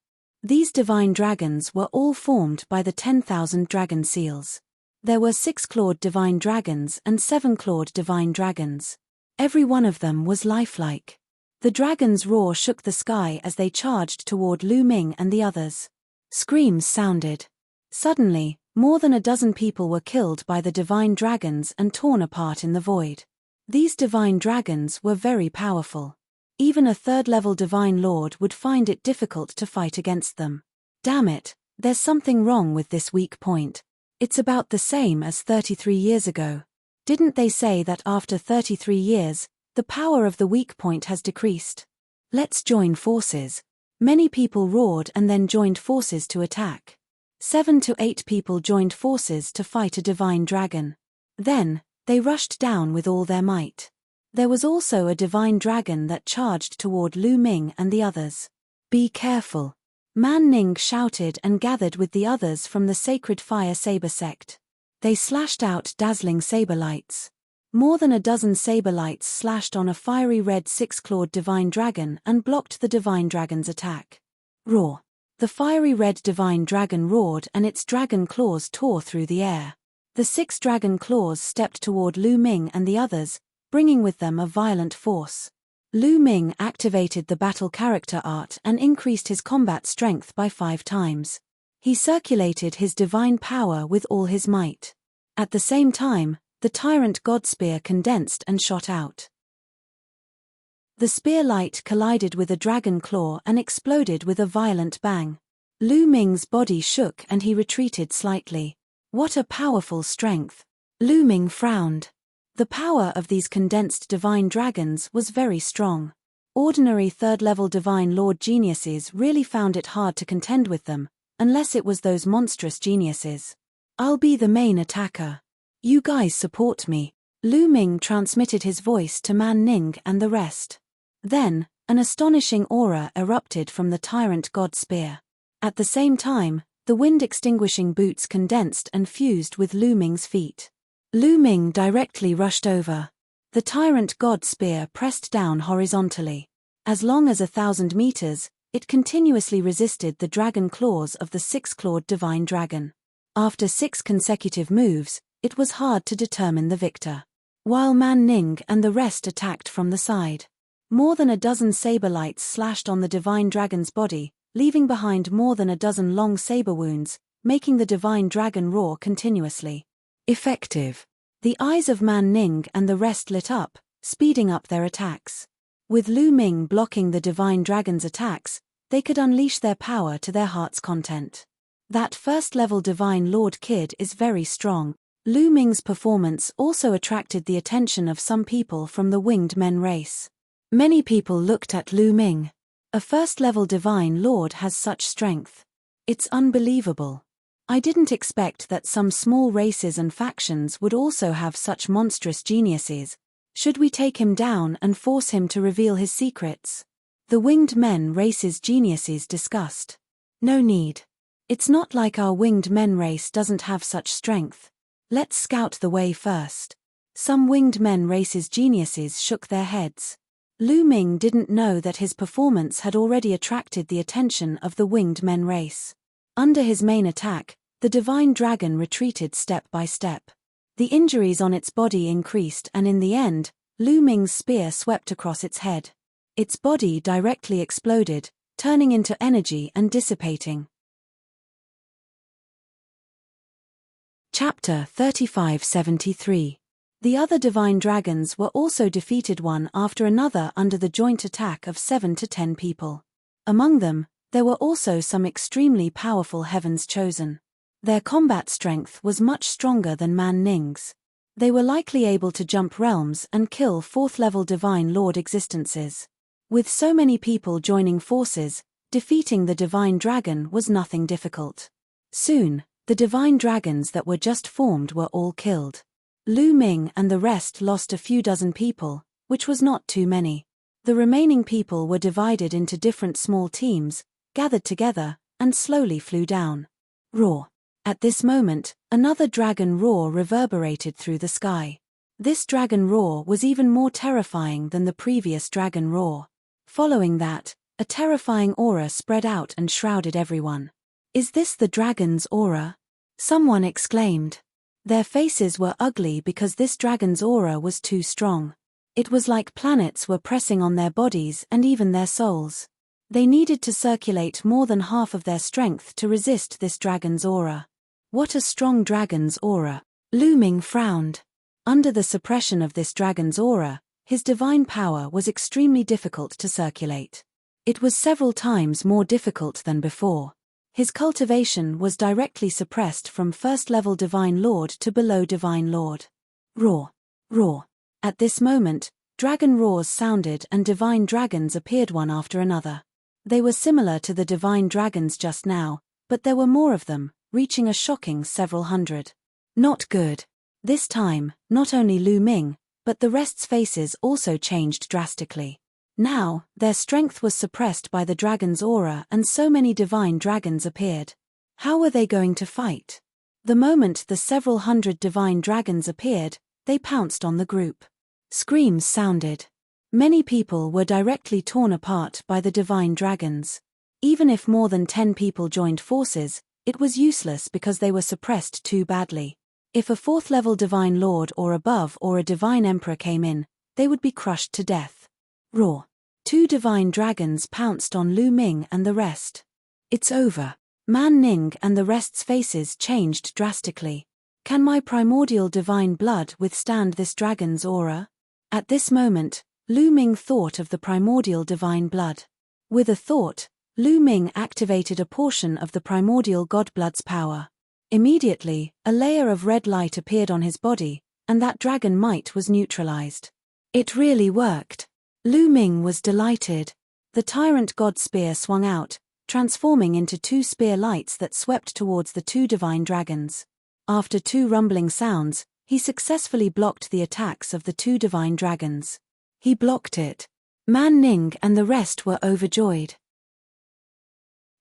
These divine dragons were all formed by the 10,000 dragon seals. There were 6-clawed divine dragons and 7-clawed divine dragons. Every one of them was lifelike. The dragon's roar shook the sky as they charged toward Lu Ming and the others. Screams sounded. Suddenly, more than a dozen people were killed by the divine dragons and torn apart in the void. These divine dragons were very powerful. Even a 3rd-level divine lord would find it difficult to fight against them. Damn it, there's something wrong with this weak point. It's about the same as 33 years ago. Didn't they say that after 33 years, the power of the weak point has decreased? Let's join forces. Many people roared and then joined forces to attack. 7 to 8 people joined forces to fight a divine dragon. Then, they rushed down with all their might. There was also a divine dragon that charged toward Lu Ming and the others. "Be careful," Man Ning shouted and gathered with the others from the sacred fire saber sect. They slashed out dazzling saber lights. More than a dozen saber lights slashed on a fiery red 6-clawed divine dragon and blocked the divine dragon's attack. Roar. The fiery red divine dragon roared and its dragon claws tore through the air. The 6 dragon claws stepped toward Lu Ming and the others, bringing with them a violent force. Lu Ming activated the battle character art and increased his combat strength by 5 times. He circulated his divine power with all his might. At the same time, the tyrant god spear condensed and shot out. The spear light collided with a dragon claw and exploded with a violent bang. Lu Ming's body shook and he retreated slightly. What a powerful strength! Lu Ming frowned. The power of these condensed divine dragons was very strong. Ordinary 3rd-level divine lord geniuses really found it hard to contend with them, unless it was those monstrous geniuses. "I'll be the main attacker. You guys support me." Lu Ming transmitted his voice to Man Ning and the rest. Then, an astonishing aura erupted from the tyrant god spear. At the same time, the wind-extinguishing boots condensed and fused with Lu Ming's feet. Lu Ming directly rushed over. The tyrant god spear pressed down horizontally. As long as 1,000 meters, it continuously resisted the dragon claws of the 6-clawed divine dragon. After 6 consecutive moves, it was hard to determine the victor. While Man Ning and the rest attacked from the side. More than a dozen saber lights slashed on the divine dragon's body, leaving behind more than a dozen long saber wounds, making the divine dragon roar continuously. Effective. The eyes of Man Ning and the rest lit up, speeding up their attacks. With Lu Ming blocking the divine dragon's attacks, they could unleash their power to their heart's content. That 1st-level divine lord kid is very strong. Lu Ming's performance also attracted the attention of some people from the winged men race. Many people looked at Lu Ming. A 1st-level divine lord has such strength. It's unbelievable. I didn't expect that some small races and factions would also have such monstrous geniuses. Should we take him down and force him to reveal his secrets? The winged men race's geniuses discussed. No need. It's not like our winged men race doesn't have such strength. Let's scout the way first. Some winged men race's geniuses shook their heads. Lu Ming didn't know that his performance had already attracted the attention of the winged men race. Under his main attack, the divine dragon retreated step by step. The injuries on its body increased and in the end, Lu Ming's spear swept across its head. Its body directly exploded, turning into energy and dissipating. Chapter 3573. The other divine dragons were also defeated one after another under the joint attack of 7 to 10 people. Among them, there were also some extremely powerful heavens chosen. Their combat strength was much stronger than Man Ning's. They were likely able to jump realms and kill 4th-level divine lord existences. With so many people joining forces, defeating the divine dragon was nothing difficult. Soon, the divine dragons that were just formed were all killed. Lu Ming and the rest lost a few dozen people, which was not too many. The remaining people were divided into different small teams, gathered together, and slowly flew down. Roar. At this moment, another dragon roar reverberated through the sky. This dragon roar was even more terrifying than the previous dragon roar. Following that, a terrifying aura spread out and shrouded everyone. "Is this the dragon's aura?" someone exclaimed. Their faces were ugly because this dragon's aura was too strong. It was like planets were pressing on their bodies and even their souls. They needed to circulate more than half of their strength to resist this dragon's aura. What a strong dragon's aura! Lu Ming frowned. Under the suppression of this dragon's aura, his divine power was extremely difficult to circulate. It was several times more difficult than before. His cultivation was directly suppressed from 1st-level Divine Lord to below Divine Lord. Roar! Roar! At this moment, dragon roars sounded and divine dragons appeared one after another. They were similar to the divine dragons just now, but there were more of them, reaching a shocking several hundred. Not good. This time, not only Lu Ming, but the rest's faces also changed drastically. Now, their strength was suppressed by the dragon's aura and so many divine dragons appeared. How were they going to fight? The moment the several hundred divine dragons appeared, they pounced on the group. Screams sounded. Many people were directly torn apart by the divine dragons. Even if more than 10 people joined forces, it was useless because they were suppressed too badly. If a 4th-level divine lord or above or a divine emperor came in, they would be crushed to death. Roar. 2 divine dragons pounced on Lu Ming and the rest. It's over. Man Ning and the rest's faces changed drastically. Can my primordial divine blood withstand this dragon's aura? At this moment, Lu Ming thought of the primordial divine blood. With a thought, Lu Ming activated a portion of the primordial godblood's power. Immediately, a layer of red light appeared on his body, and that dragon might was neutralized. It really worked. Lu Ming was delighted. The tyrant god spear swung out, transforming into 2 spear lights that swept towards the 2 divine dragons. After 2 rumbling sounds, he successfully blocked the attacks of the 2 divine dragons. He blocked it. Man Ning and the rest were overjoyed.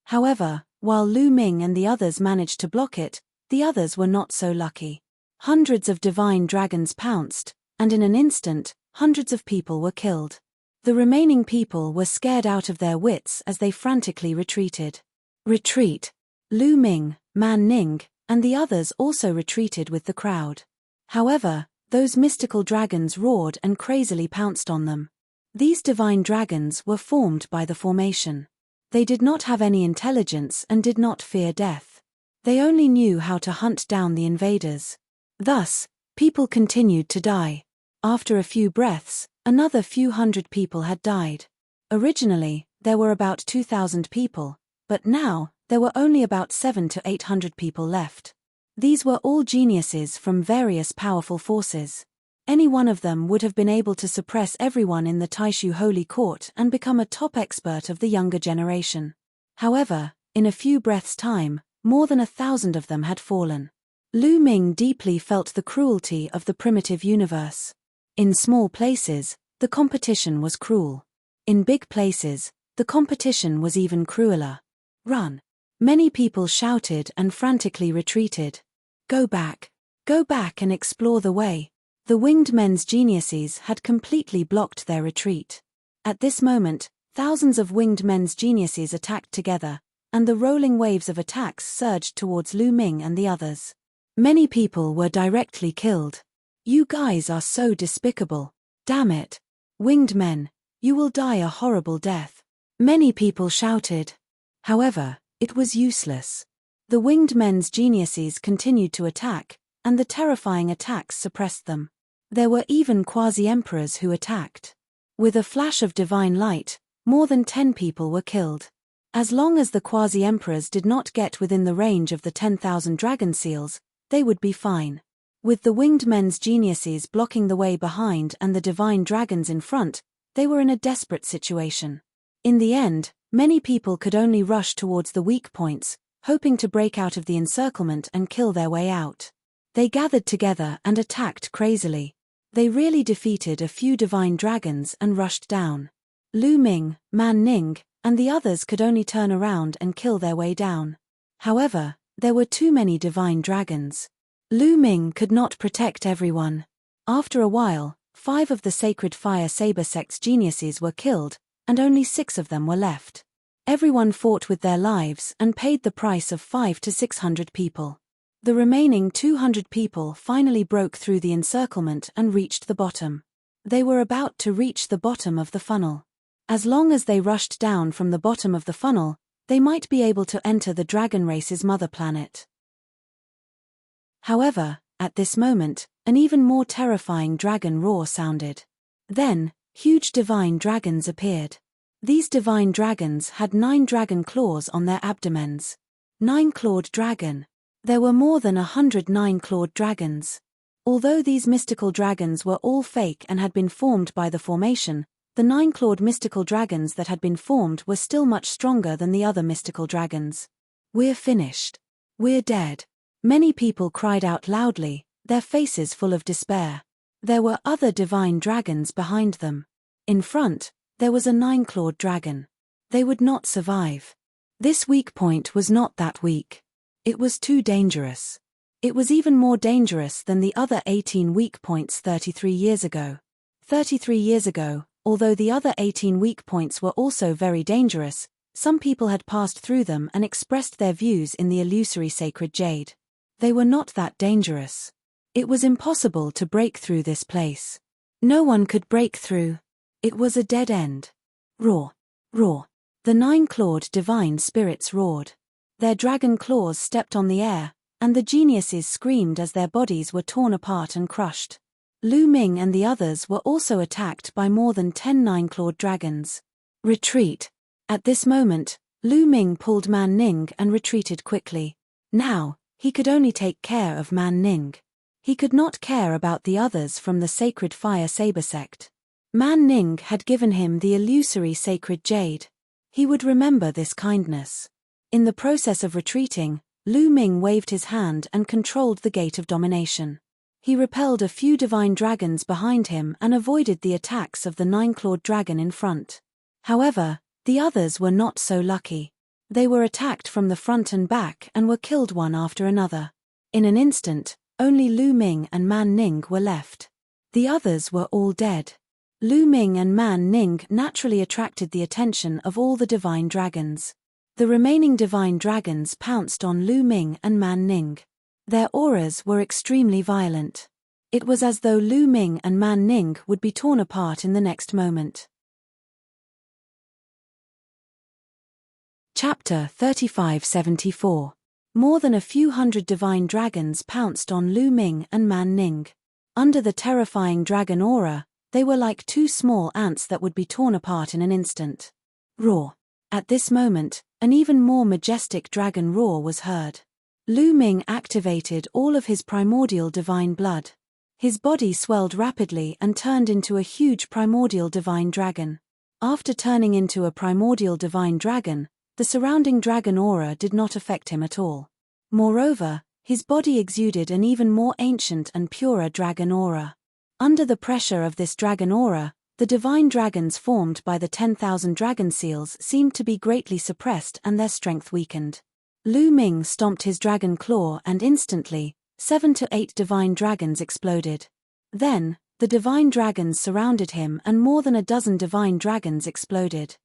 However, while Lu Ming and the others managed to block it, the others were not so lucky. Hundreds of divine dragons pounced, and in an instant, hundreds of people were killed. The remaining people were scared out of their wits as they frantically retreated. Retreat! Lu Ming, Man Ning, and the others also retreated with the crowd. However, those mystical dragons roared and crazily pounced on them. These divine dragons were formed by the formation. They did not have any intelligence and did not fear death. They only knew how to hunt down the invaders. Thus, people continued to die. After a few breaths, another few hundred people had died. Originally, there were about 2,000 people, but now, there were only about 700 to 800 people left. These were all geniuses from various powerful forces. Any one of them would have been able to suppress everyone in the Taishu Holy Court and become a top expert of the younger generation. However, in a few breaths' time, more than 1,000 of them had fallen. Lu Ming deeply felt the cruelty of the primitive universe. In small places, the competition was cruel. In big places, the competition was even crueler. Run! Many people shouted and frantically retreated. Go back and explore the way. The winged men's geniuses had completely blocked their retreat. At this moment, thousands of winged men's geniuses attacked together, and the rolling waves of attacks surged towards Lu Ming and the others. Many people were directly killed. You guys are so despicable. Damn it! Winged men, you will die a horrible death. Many people shouted. However, it was useless. The winged men's geniuses continued to attack, and the terrifying attacks suppressed them. There were even quasi-emperors who attacked. With a flash of divine light, more than 10 people were killed. As long as the quasi-emperors did not get within the range of the 10,000 dragon seals, they would be fine. With the winged men's geniuses blocking the way behind and the divine dragons in front, they were in a desperate situation. In the end, many people could only rush towards the weak points, hoping to break out of the encirclement and kill their way out. They gathered together and attacked crazily. They really defeated a few divine dragons and rushed down. Lu Ming, Man Ning, and the others could only turn around and kill their way down. However, there were too many divine dragons. Lu Ming could not protect everyone. After a while, 5 of the Sacred Fire Saber Sect's geniuses were killed, and only 6 of them were left. Everyone fought with their lives and paid the price of 500 to 600 people. The remaining 200 people finally broke through the encirclement and reached the bottom. They were about to reach the bottom of the funnel. As long as they rushed down from the bottom of the funnel, they might be able to enter the dragon race's mother planet. However, at this moment, an even more terrifying dragon roar sounded. Then, huge divine dragons appeared. These divine dragons had 9 dragon claws on their abdomens. 9-clawed dragon. There were more than 100 9-clawed dragons. Although these mystical dragons were all fake and had been formed by the formation, the 9-clawed mystical dragons that had been formed were still much stronger than the other mystical dragons. We're finished. We're dead. Many people cried out loudly, their faces full of despair. There were other divine dragons behind them. In front, there was a 9-clawed dragon. They would not survive. This weak point was not that weak. It was too dangerous. It was even more dangerous than the other 18 weak points 33 years ago. 33 years ago, although the other 18 weak points were also very dangerous, some people had passed through them and expressed their views in the illusory sacred jade. They were not that dangerous. It was impossible to break through this place. No one could break through. It was a dead end. Roar. Roar. The 9-clawed divine spirits roared. Their dragon claws stepped on the air, and the geniuses screamed as their bodies were torn apart and crushed. Lu Ming and the others were also attacked by more than 10 9-clawed dragons. Retreat. At this moment, Lu Ming pulled Man Ning and retreated quickly. Now, he could only take care of Man Ning. He could not care about the others from the Sacred Fire Saber Sect. Man Ning had given him the illusory sacred jade. He would remember this kindness. In the process of retreating, Lu Ming waved his hand and controlled the gate of domination. He repelled a few divine dragons behind him and avoided the attacks of the 9-clawed dragon in front. However, the others were not so lucky. They were attacked from the front and back and were killed one after another. In an instant, only Lu Ming and Man Ning were left. The others were all dead. Lu Ming and Man Ning naturally attracted the attention of all the divine dragons. The remaining divine dragons pounced on Lu Ming and Man Ning. Their auras were extremely violent. It was as though Lu Ming and Man Ning would be torn apart in the next moment. Chapter 3574. More than a few hundred divine dragons pounced on Lu Ming and Man Ning. Under the terrifying dragon aura, they were like 2 small ants that would be torn apart in an instant. Roar. At this moment, an even more majestic dragon roar was heard. Lu Ming activated all of his primordial divine blood. His body swelled rapidly and turned into a huge primordial divine dragon. After turning into a primordial divine dragon, the surrounding dragon aura did not affect him at all. Moreover, his body exuded an even more ancient and purer dragon aura. Under the pressure of this dragon aura, the divine dragons formed by the 10,000 dragon seals seemed to be greatly suppressed and their strength weakened. Lu Ming stomped his dragon claw and instantly, 7 to 8 divine dragons exploded. Then, the divine dragons surrounded him and more than a dozen divine dragons exploded.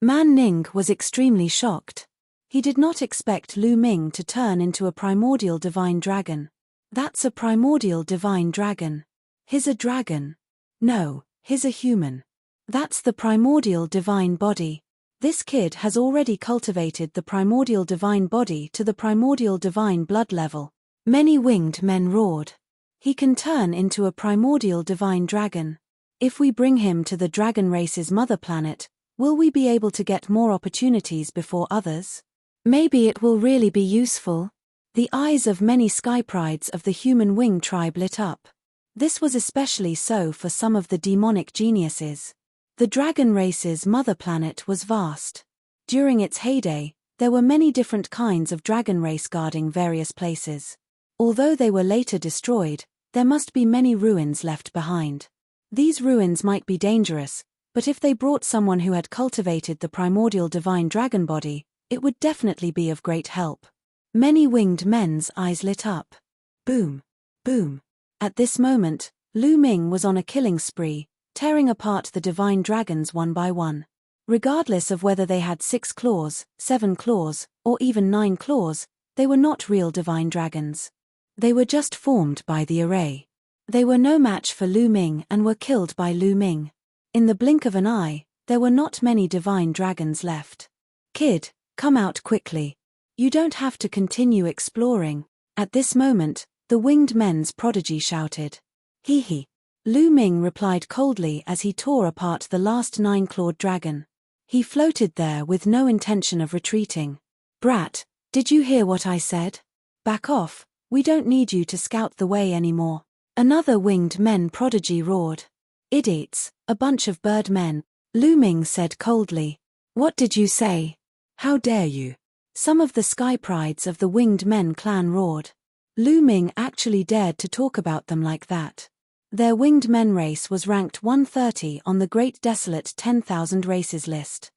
Man Ning was extremely shocked. He did not expect Lu Ming to turn into a primordial divine dragon. That's a primordial divine dragon. He's a dragon. No, he's a human. That's the primordial divine body. This kid has already cultivated the primordial divine body to the primordial divine blood level. Many winged men roared. He can turn into a primordial divine dragon. If we bring him to the dragon race's mother planet, will we be able to get more opportunities before others? Maybe it will really be useful. The eyes of many sky prides of the human wing tribe lit up. This was especially so for some of the demonic geniuses. The dragon race's mother planet was vast. During its heyday, there were many different kinds of dragon race guarding various places. Although they were later destroyed, there must be many ruins left behind. These ruins might be dangerous, but if they brought someone who had cultivated the primordial divine dragon body, it would definitely be of great help. Many winged men's eyes lit up. Boom! Boom! At this moment, Lu Ming was on a killing spree, tearing apart the divine dragons one by one. Regardless of whether they had 6 claws, 7 claws, or even 9 claws, they were not real divine dragons. They were just formed by the array. They were no match for Lu Ming and were killed by Lu Ming. In the blink of an eye, there were not many divine dragons left. Kid, come out quickly. You don't have to continue exploring. At this moment, the winged men's prodigy shouted. Hee hee. Lu Ming replied coldly as he tore apart the last 9-clawed dragon. He floated there with no intention of retreating. Brat, did you hear what I said? Back off, we don't need you to scout the way anymore. Another winged men prodigy roared. Idiots, a bunch of bird men, Lu Ming said coldly. What did you say? How dare you? Some of the sky prides of the winged men clan roared. Lu Ming actually dared to talk about them like that. Their winged men race was ranked 130 on the Great Desolate 10,000 races list.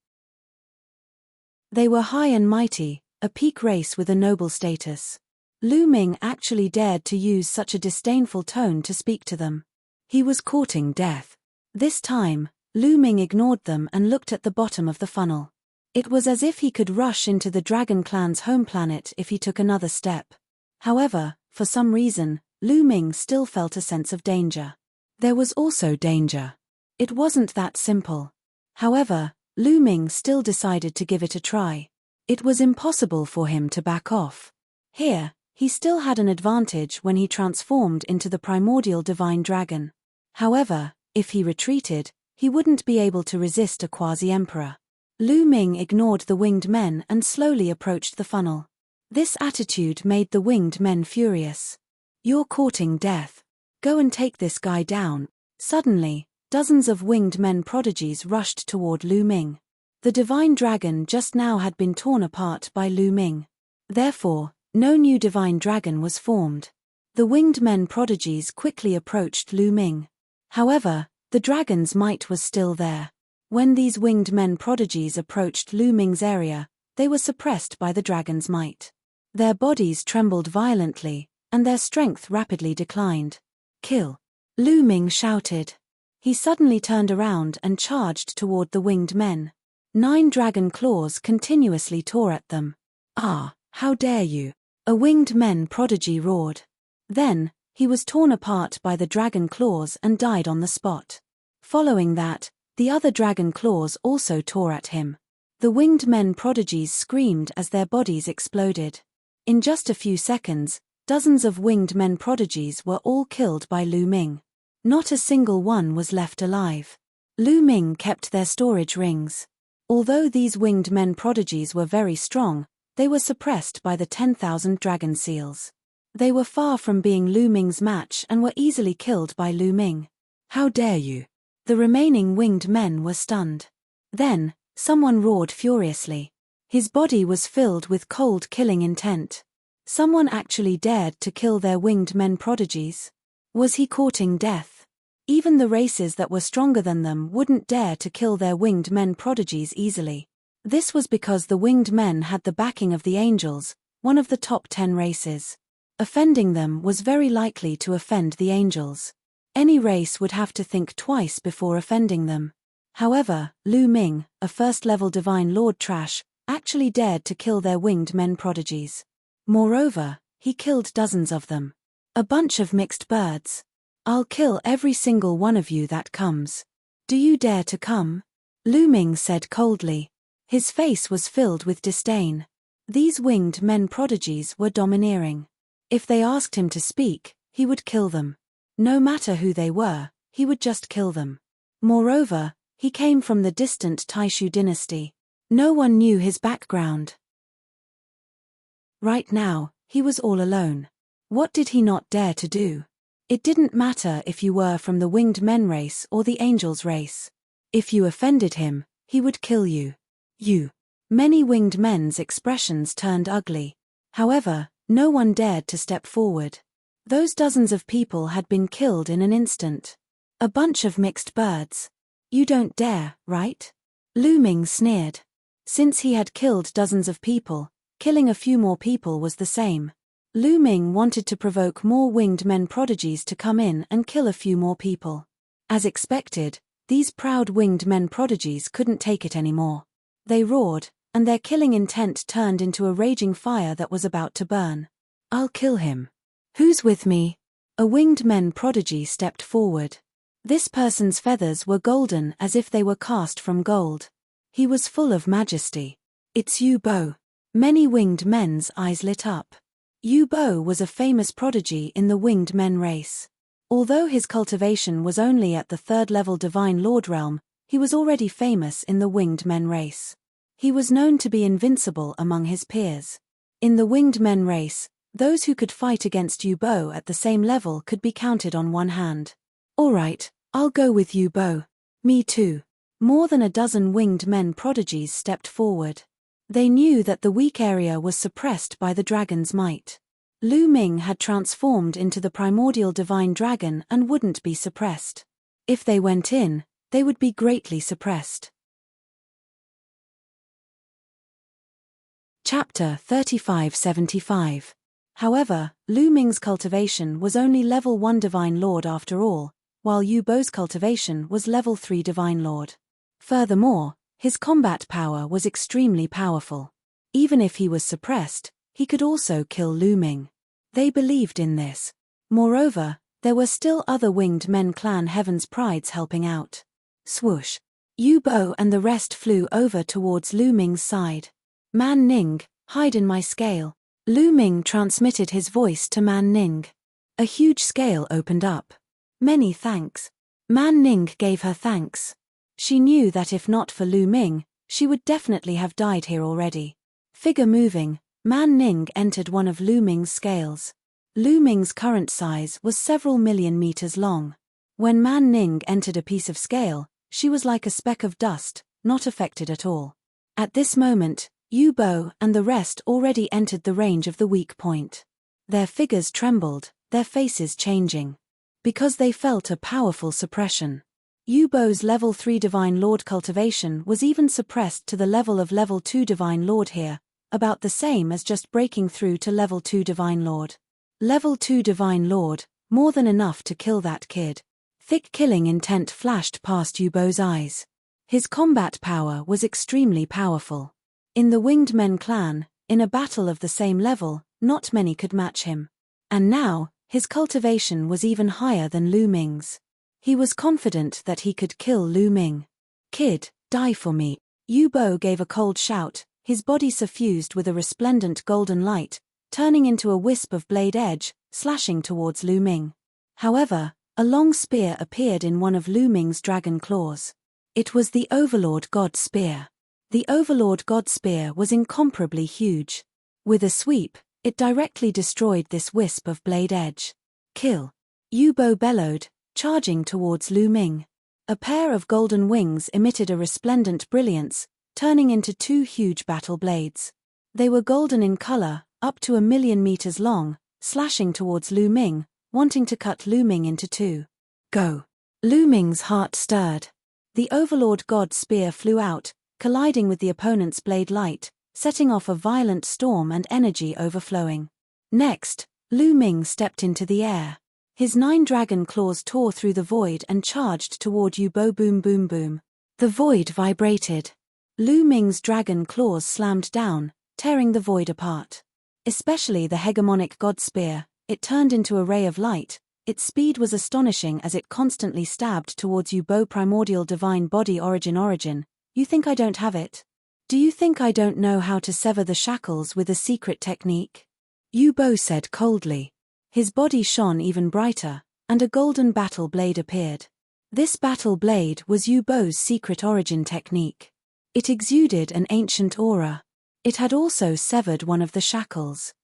They were high and mighty, a peak race with a noble status. Lu Ming actually dared to use such a disdainful tone to speak to them. He was courting death. This time, Lu Ming ignored them and looked at the bottom of the funnel. It was as if he could rush into the Dragon Clan's home planet if he took another step. However, for some reason, Lu Ming still felt a sense of danger. There was also danger. It wasn't that simple. However, Lu Ming still decided to give it a try. It was impossible for him to back off. Here, he still had an advantage when he transformed into the primordial divine dragon. However, if he retreated, he wouldn't be able to resist a quasi-emperor. Lu Ming ignored the winged men and slowly approached the funnel. This attitude made the winged men furious. You're courting death. Go and take this guy down. Suddenly, dozens of winged men prodigies rushed toward Lu Ming. The divine dragon just now had been torn apart by Lu Ming. Therefore, no new divine dragon was formed. The winged men prodigies quickly approached Lu Ming. However, the dragon's might was still there. When these winged men prodigies approached Lu Ming's area, they were suppressed by the dragon's might. Their bodies trembled violently, and their strength rapidly declined. Kill! Lu Ming shouted. He suddenly turned around and charged toward the winged men. 9 dragon claws continuously tore at them. Ah, how dare you! A winged men prodigy roared. Then, he was torn apart by the dragon claws and died on the spot. Following that, the other dragon claws also tore at him. The winged men prodigies screamed as their bodies exploded. In just a few seconds, dozens of winged men prodigies were all killed by Lu Ming. Not a single one was left alive. Lu Ming kept their storage rings. Although these winged men prodigies were very strong, they were suppressed by the 10,000 dragon seals. They were far from being Lu Ming's match and were easily killed by Lu Ming. How dare you! The remaining winged men were stunned. Then, someone roared furiously. His body was filled with cold killing intent. Someone actually dared to kill their winged men prodigies. Was he courting death? Even the races that were stronger than them wouldn't dare to kill their winged men prodigies easily. This was because the winged men had the backing of the angels, one of the top 10 races. Offending them was very likely to offend the angels. Any race would have to think twice before offending them. However, Lu Ming, a first-level divine lord trash, actually dared to kill their winged men prodigies. Moreover, he killed dozens of them. A bunch of mixed birds. I'll kill every single one of you that comes. Do you dare to come? Lu Ming said coldly. His face was filled with disdain. These winged men prodigies were domineering. If they asked him to speak, he would kill them. No matter who they were, he would just kill them. Moreover, he came from the distant Taishu dynasty. No one knew his background. Right now, he was all alone. What did he not dare to do? It didn't matter if you were from the winged men race or the angels race. If you offended him, he would kill you. Many winged men's expressions turned ugly. However, no one dared to step forward. Those dozens of people had been killed in an instant. A bunch of mixed birds. You don't dare, right? Lu Ming sneered. Since he had killed dozens of people, killing a few more people was the same. Lu Ming wanted to provoke more winged men prodigies to come in and kill a few more people. As expected, these proud winged men prodigies couldn't take it anymore. They roared, and their killing intent turned into a raging fire that was about to burn. I'll kill him. Who's with me? A winged men prodigy stepped forward. This person's feathers were golden as if they were cast from gold. He was full of majesty. It's Yu Bo. Many winged men's eyes lit up. Yu Bo was a famous prodigy in the winged men race. Although his cultivation was only at the 3rd level Divine Lord realm, he was already famous in the winged men race. He was known to be invincible among his peers. In the winged men race, those who could fight against Yu Bo at the same level could be counted on one hand. Alright, I'll go with Yu Bo. Me too. More than a dozen winged men prodigies stepped forward. They knew that the weak area was suppressed by the dragon's might. Lu Ming had transformed into the primordial divine dragon and wouldn't be suppressed. If they went in, they would be greatly suppressed. Chapter 3575. However, Lu Ming's cultivation was only level 1 Divine Lord after all, while Yu Bo's cultivation was level 3 Divine Lord. Furthermore, his combat power was extremely powerful. Even if he was suppressed, he could also kill Lu Ming. They believed in this. Moreover, there were still other winged men clan Heaven's Prides helping out. Swoosh. Yu Bo and the rest flew over towards Lu Ming's side. Man Ning, hide in my scale. Lu Ming transmitted his voice to Man Ning. A huge scale opened up. Many thanks. Man Ning gave her thanks. She knew that if not for Lu Ming, she would definitely have died here already. Figure moving, Man Ning entered one of Lu Ming's scales. Lu Ming's current size was several million meters long. When Man Ning entered a piece of scale, she was like a speck of dust, not affected at all. At this moment, Yu Bo and the rest already entered the range of the weak point. Their figures trembled, their faces changing. Because they felt a powerful suppression. Yu Bo's level 3 Divine Lord cultivation was even suppressed to the level of level 2 Divine Lord here, about the same as just breaking through to level 2 Divine Lord. Level 2 Divine Lord, more than enough to kill that kid. Thick killing intent flashed past Yu Bo's eyes. His combat power was extremely powerful. In the Winged Men clan, in a battle of the same level, not many could match him. And now, his cultivation was even higher than Lu Ming's. He was confident that he could kill Lu Ming. Kid, die for me. Yu Bo gave a cold shout, his body suffused with a resplendent golden light, turning into a wisp of blade edge, slashing towards Lu Ming. However, a long spear appeared in one of Lu Ming's dragon claws. It was the Overlord God Spear. The Overlord God Spear was incomparably huge. With a sweep, it directly destroyed this wisp of blade edge. Kill. Yu Bo bellowed, charging towards Lu Ming. A pair of golden wings emitted a resplendent brilliance, turning into two huge battle blades. They were golden in color, up to 1,000,000 meters long, slashing towards Lu Ming, wanting to cut Lu Ming into two. Go. Lu Ming's heart stirred. The Overlord God Spear flew out, colliding with the opponent's blade light, setting off a violent storm and energy overflowing. Next, Lu Ming stepped into the air. His 9 dragon claws tore through the void and charged toward Yu Bo. Boom boom boom. The void vibrated. Lu Ming's dragon claws slammed down, tearing the void apart. Especially the hegemonic God Spear, it turned into a ray of light, Its speed was astonishing as it constantly stabbed towards Yu-Bo. Primordial divine body origin. You think I don't have it? Do you think I don't know how to sever the shackles with a secret technique? Yu-Bo said coldly. His body shone even brighter, and a golden battle blade appeared. This battle blade was Yu-Bo's secret origin technique. It exuded an ancient aura. It had also severed one of the shackles.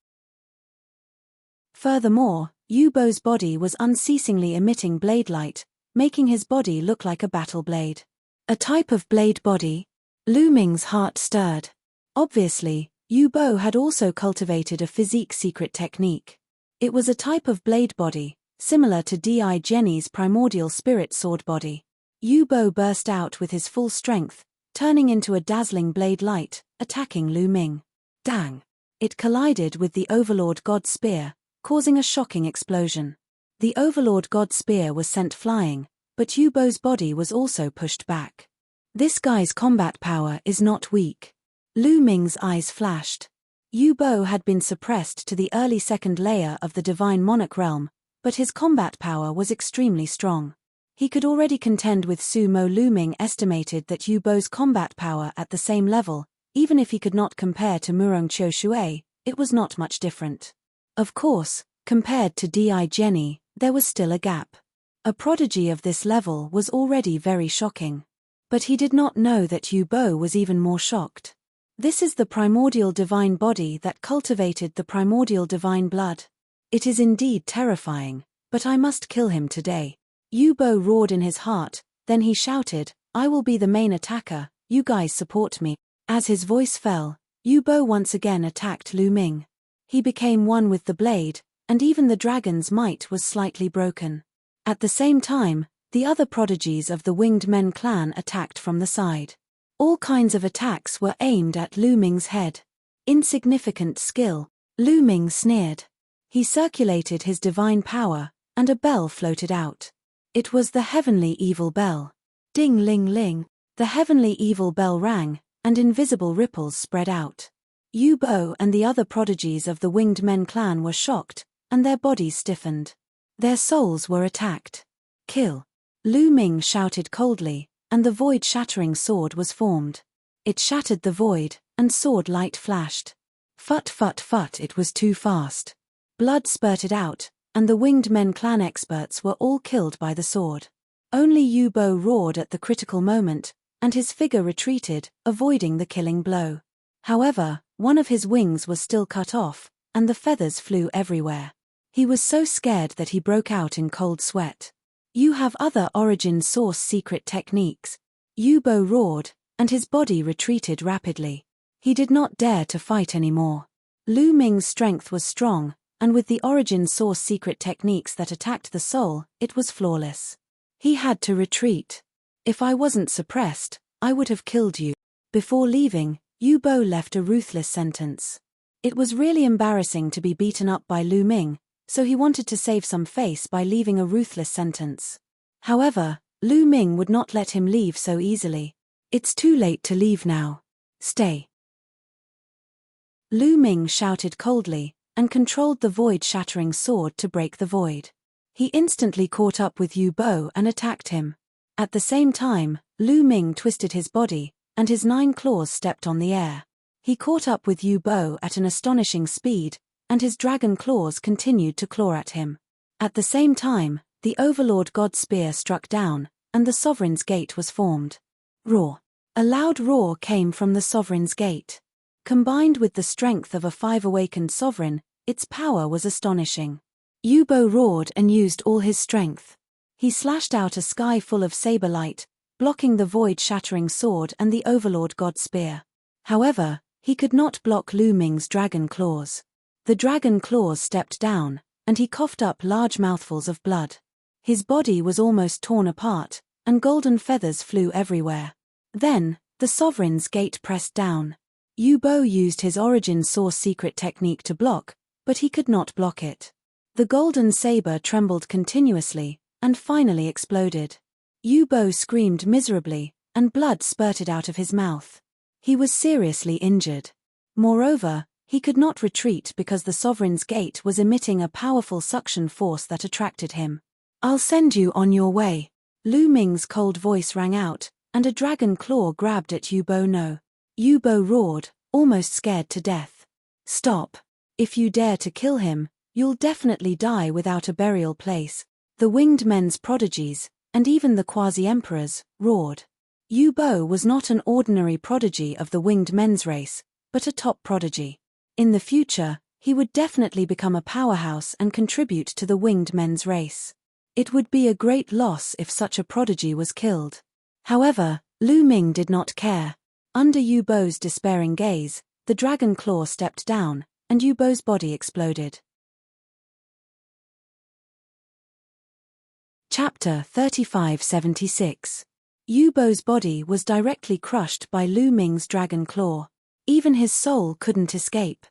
Furthermore, Yu-Bo's body was unceasingly emitting blade light, making his body look like a battle blade. A type of blade body? Lu Ming's heart stirred. Obviously, Yu-Bo had also cultivated a physique secret technique. It was a type of blade body, similar to Di Jenny's primordial spirit sword body. Yu-Bo burst out with his full strength, turning into a dazzling blade light, attacking Lu Ming. Dang! It collided with the Overlord God Spear, causing a shocking explosion. The Overlord God Spear was sent flying, but Yu-Bo's body was also pushed back. This guy's combat power is not weak. Lu Ming's eyes flashed. Yu-Bo had been suppressed to the early second layer of the Divine Monarch realm, but his combat power was extremely strong. He could already contend with Sumo. Lu Ming estimated that Yu-Bo's combat power at the same level, even if he could not compare to Murong Qiushui, it was not much different. Of course, compared to Di Jenny, there was still a gap. A prodigy of this level was already very shocking. But he did not know that Yu-Bo was even more shocked. This is the primordial divine body that cultivated the primordial divine blood. It is indeed terrifying, but I must kill him today. Yu-Bo roared in his heart, then he shouted, I will be the main attacker, you guys support me. As his voice fell, Yu-Bo once again attacked Lu Ming. He became one with the blade, and even the dragon's might was slightly broken. At the same time, the other prodigies of the Winged Men clan attacked from the side. All kinds of attacks were aimed at Lu Ming's head. Insignificant skill, Lu Ming sneered. He circulated his divine power, and a bell floated out. It was the heavenly evil bell. Ding-ling-ling, the heavenly evil bell rang, and invisible ripples spread out. Yu-Bo and the other prodigies of the Winged Men clan were shocked, and their bodies stiffened. Their souls were attacked. Kill. Lu Ming shouted coldly, and the void-shattering sword was formed. It shattered the void, and sword light flashed. Fut, it was too fast. Blood spurted out, and the Winged Men clan experts were all killed by the sword. Only Yu-Bo roared at the critical moment, and his figure retreated, avoiding the killing blow. However, one of his wings was still cut off, and the feathers flew everywhere. He was so scared that he broke out in cold sweat. You have other origin source secret techniques. Yu-Bo roared, and his body retreated rapidly. He did not dare to fight anymore. Lu Ming's strength was strong, and with the origin source secret techniques that attacked the soul, it was flawless. He had to retreat. If I wasn't suppressed, I would have killed you. Before leaving, Yu-Bo left a ruthless sentence. It was really embarrassing to be beaten up by Lu Ming, so he wanted to save some face by leaving a ruthless sentence. However, Lu Ming would not let him leave so easily. It's too late to leave now. Stay. Lu Ming shouted coldly, and controlled the void-shattering sword to break the void. He instantly caught up with Yu-Bo and attacked him. At the same time, Lu Ming twisted his body, and his 9 claws stepped on the air. He caught up with Yu-Bo at an astonishing speed, and his dragon claws continued to claw at him. At the same time, the Overlord God Spear struck down, and the Sovereign's Gate was formed. Roar. A loud roar came from the Sovereign's Gate. Combined with the strength of a 5 awakened sovereign, its power was astonishing. Yu-Bo roared and used all his strength. He slashed out a sky full of saber light, blocking the void-shattering sword and the Overlord God Spear. However, he could not block Lu Ming's dragon claws. The dragon claws stepped down, and he coughed up large mouthfuls of blood. His body was almost torn apart, and golden feathers flew everywhere. Then, the Sovereign's Gate pressed down. Yu-Bo used his origin source secret technique to block, but he could not block it. The golden saber trembled continuously, and finally exploded. Yu-Bo screamed miserably, and blood spurted out of his mouth. He was seriously injured. Moreover, He could not retreat because the sovereign's gate was emitting a powerful suction force that attracted him. "I'll send you on your way." Lu Ming's cold voice rang out, and a dragon claw grabbed at Yu Bo no. Yu Bo roared, almost scared to death. "Stop. If you dare to kill him, you'll definitely die without a burial place." The winged men's prodigies, and even the quasi-emperors, roared. Yu Bo was not an ordinary prodigy of the winged men's race, but a top prodigy. In the future, he would definitely become a powerhouse and contribute to the winged men's race. It would be a great loss if such a prodigy was killed. However, Lu Ming did not care. Under Yu Bo's despairing gaze, the dragon claw stepped down, and Yu Bo's body exploded. Chapter 3576. Yu Bo's body was directly crushed by Lu Ming's dragon claw. Even his soul couldn't escape.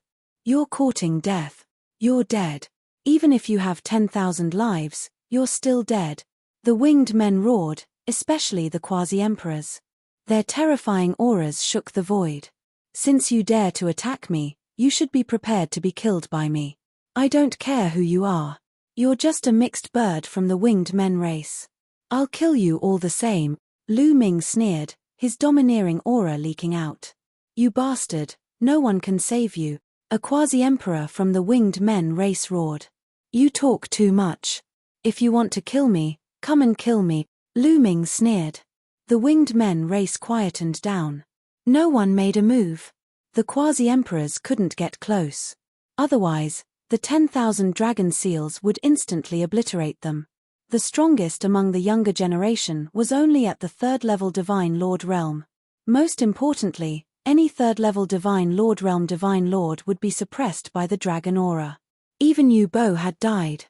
"You're courting death. You're dead. Even if you have 10,000 lives, you're still dead." The winged men roared, especially the quasi-emperors. Their terrifying auras shook the void. "Since you dare to attack me, you should be prepared to be killed by me. I don't care who you are. You're just a mixed bird from the winged men race. I'll kill you all the same." Lu Ming sneered, his domineering aura leaking out. "You bastard, no one can save you." A quasi-emperor from the winged men race roared. "You talk too much. If you want to kill me, come and kill me." Lu Ming sneered. The winged men race quietened down. No one made a move. The quasi-emperors couldn't get close. Otherwise, the 10,000 dragon seals would instantly obliterate them. The strongest among the younger generation was only at the 3rd level Divine Lord realm. Most importantly, any 3rd level Divine Lord realm Divine Lord would be suppressed by the dragon aura. Even Yu Bo had died.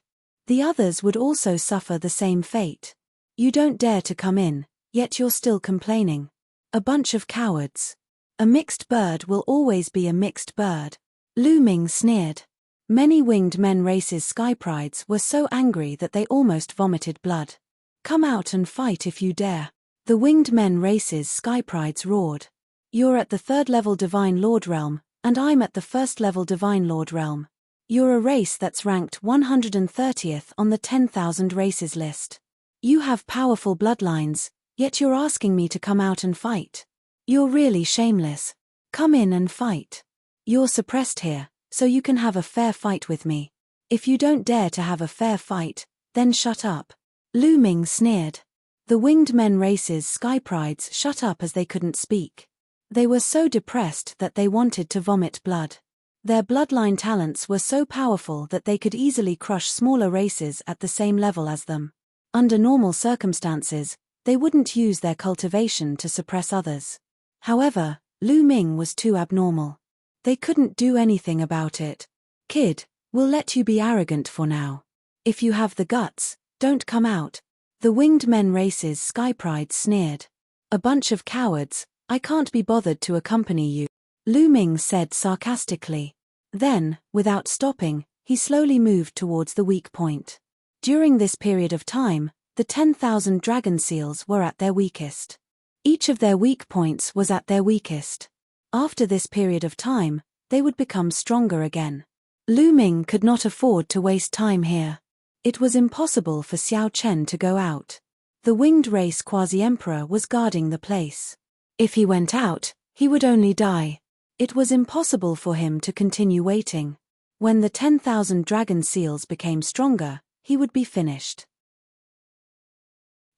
The others would also suffer the same fate. "You don't dare to come in, yet you're still complaining. A bunch of cowards. A mixed bird will always be a mixed bird." Lu Ming sneered. Many winged men races' sky prides were so angry that they almost vomited blood. "Come out and fight if you dare." The winged men races' sky prides roared. "You're at the 3rd level Divine Lord realm, and I'm at the 1st level Divine Lord realm. You're a race that's ranked 130th on the 10,000 races list. You have powerful bloodlines, yet you're asking me to come out and fight. You're really shameless. Come in and fight. You're suppressed here, so you can have a fair fight with me. If you don't dare to have a fair fight, then shut up." Lu Ming sneered. The winged men races' sky prides shut up as they couldn't speak. They were so depressed that they wanted to vomit blood. Their bloodline talents were so powerful that they could easily crush smaller races at the same level as them. Under normal circumstances, they wouldn't use their cultivation to suppress others. However, Lu Ming was too abnormal. They couldn't do anything about it. "Kid, we'll let you be arrogant for now. If you have the guts, don't come out." The winged men races' sky pride sneered. "A bunch of cowards, I can't be bothered to accompany you," Lu Ming said sarcastically. Then, without stopping, he slowly moved towards the weak point. During this period of time, the 10,000 dragon seals were at their weakest. Each of their weak points was at their weakest. After this period of time, they would become stronger again. Lu Ming could not afford to waste time here. It was impossible for Xiao Chen to go out. The winged race quasi-emperor was guarding the place. If he went out, he would only die. It was impossible for him to continue waiting. When the 10,000 dragon seals became stronger, he would be finished.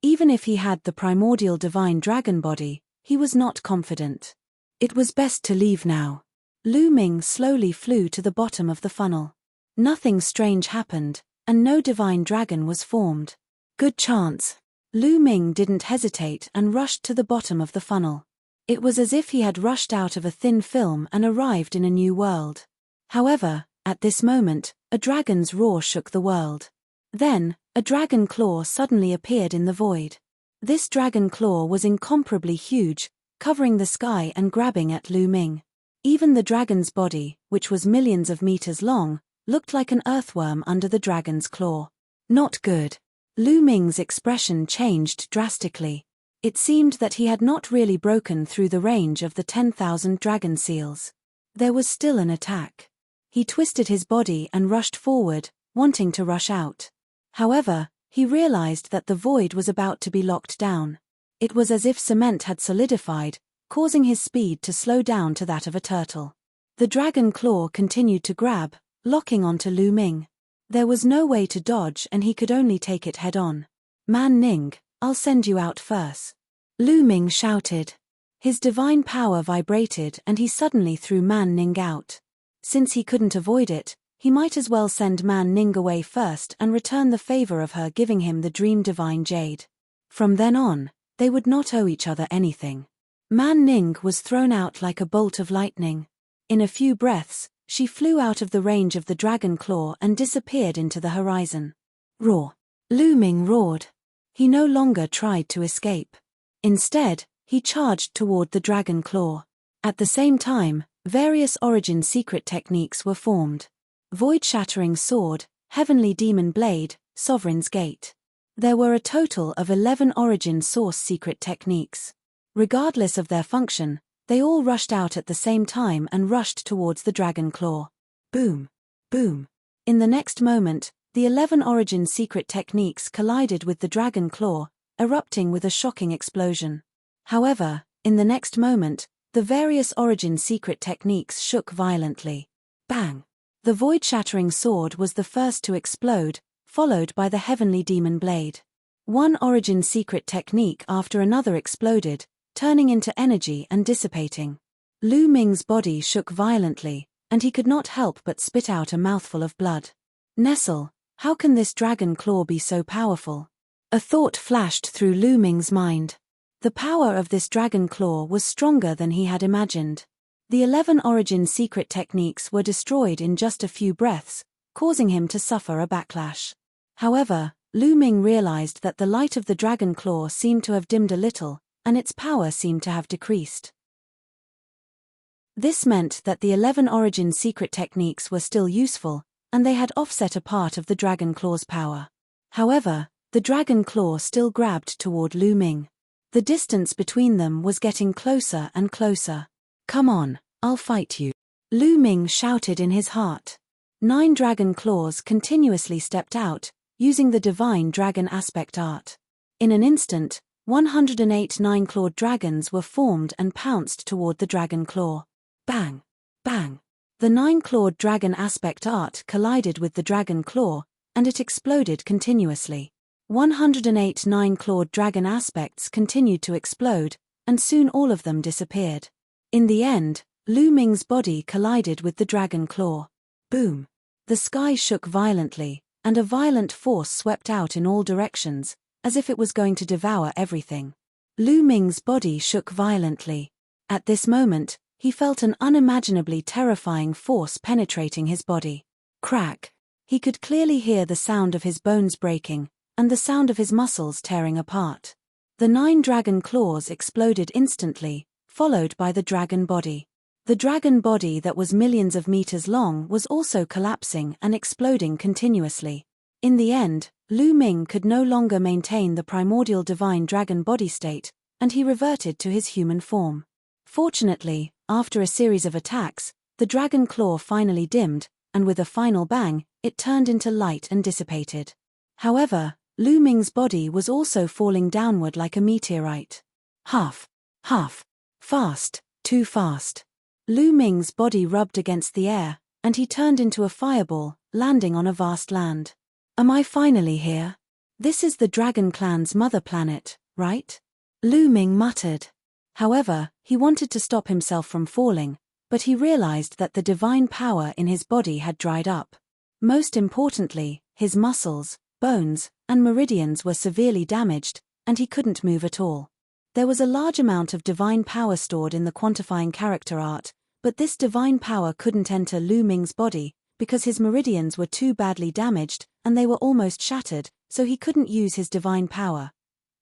Even if he had the primordial divine dragon body, he was not confident. It was best to leave now. Lu Ming slowly flew to the bottom of the funnel. Nothing strange happened, and no divine dragon was formed. Good chance. Lu Ming didn't hesitate and rushed to the bottom of the funnel. It was as if he had rushed out of a thin film and arrived in a new world. However, at this moment, a dragon's roar shook the world. Then, a dragon claw suddenly appeared in the void. This dragon claw was incomparably huge, covering the sky and grabbing at Lu Ming. Even the dragon's body, which was millions of meters long, looked like an earthworm under the dragon's claw. Not good. Lu Ming's expression changed drastically. It seemed that he had not really broken through the range of the 10,000 dragon seals. There was still an attack. He twisted his body and rushed forward, wanting to rush out. However, he realized that the void was about to be locked down. It was as if cement had solidified, causing his speed to slow down to that of a turtle. The dragon claw continued to grab, locking onto Lu Ming. There was no way to dodge and he could only take it head-on. "Man Ning, I'll send you out first," Lu Ming shouted. His divine power vibrated and he suddenly threw Man Ning out. Since he couldn't avoid it, he might as well send Man Ning away first and return the favor of her giving him the dream divine jade. From then on, they would not owe each other anything. Man Ning was thrown out like a bolt of lightning. In a few breaths, she flew out of the range of the dragon claw and disappeared into the horizon. Roar! Lu Ming roared. He no longer tried to escape. Instead, he charged toward the dragon claw. At the same time, various origin secret techniques were formed. Void-shattering sword, heavenly demon blade, sovereign's gate. There were a total of 11 origin source secret techniques. Regardless of their function, they all rushed out at the same time and rushed towards the dragon claw. Boom! Boom! In the next moment, the 11 origin secret techniques collided with the dragon claw, erupting with a shocking explosion. However, in the next moment, the various origin secret techniques shook violently. Bang! The void-shattering sword was the first to explode, followed by the heavenly demon blade. One origin secret technique after another exploded, turning into energy and dissipating. Lu Ming's body shook violently, and he could not help but spit out a mouthful of blood. Nestle, how can this dragon claw be so powerful? A thought flashed through Lu Ming's mind. The power of this dragon claw was stronger than he had imagined. The 11 origin secret techniques were destroyed in just a few breaths, causing him to suffer a backlash. However, Lu Ming realized that the light of the dragon claw seemed to have dimmed a little, and its power seemed to have decreased. This meant that the 11 origin secret techniques were still useful, and they had offset a part of the dragon claw's power. However, the dragon claw still grabbed toward Lu Ming. The distance between them was getting closer and closer. "Come on, I'll fight you," Lu Ming shouted in his heart. 9 dragon claws continuously stepped out, using the divine dragon aspect art. In an instant, 108 9-clawed dragons were formed and pounced toward the dragon claw. Bang! Bang! The 9-clawed dragon aspect art collided with the dragon claw, and it exploded continuously. 108 9-clawed dragon aspects continued to explode, and soon all of them disappeared. In the end, Lu Ming's body collided with the dragon claw. Boom! The sky shook violently, and a violent force swept out in all directions, as if it was going to devour everything. Lu Ming's body shook violently. At this moment, he felt an unimaginably terrifying force penetrating his body. Crack! He could clearly hear the sound of his bones breaking, and the sound of his muscles tearing apart. The 9 dragon claws exploded instantly, followed by the dragon body. The dragon body that was millions of meters long was also collapsing and exploding continuously. In the end, Lu Ming could no longer maintain the primordial divine dragon body state, and he reverted to his human form. Fortunately, after a series of attacks, the dragon claw finally dimmed, and with a final bang, it turned into light and dissipated. However, Lu Ming's body was also falling downward like a meteorite. Half. Fast, too fast. Lu Ming's body rubbed against the air, and he turned into a fireball, landing on a vast land. "Am I finally here? This is the Dragon Clan's mother planet, right?" Lu Ming muttered. However, he wanted to stop himself from falling, but he realized that the divine power in his body had dried up. Most importantly, his muscles, bones, and meridians were severely damaged, and he couldn't move at all. There was a large amount of divine power stored in the quantifying character art, but this divine power couldn't enter Lu Ming's body, because his meridians were too badly damaged, and they were almost shattered, so he couldn't use his divine power.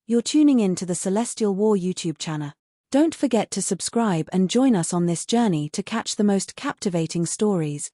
You're tuning in to the Celestial War YouTube channel. Don't forget to subscribe and join us on this journey to catch the most captivating stories.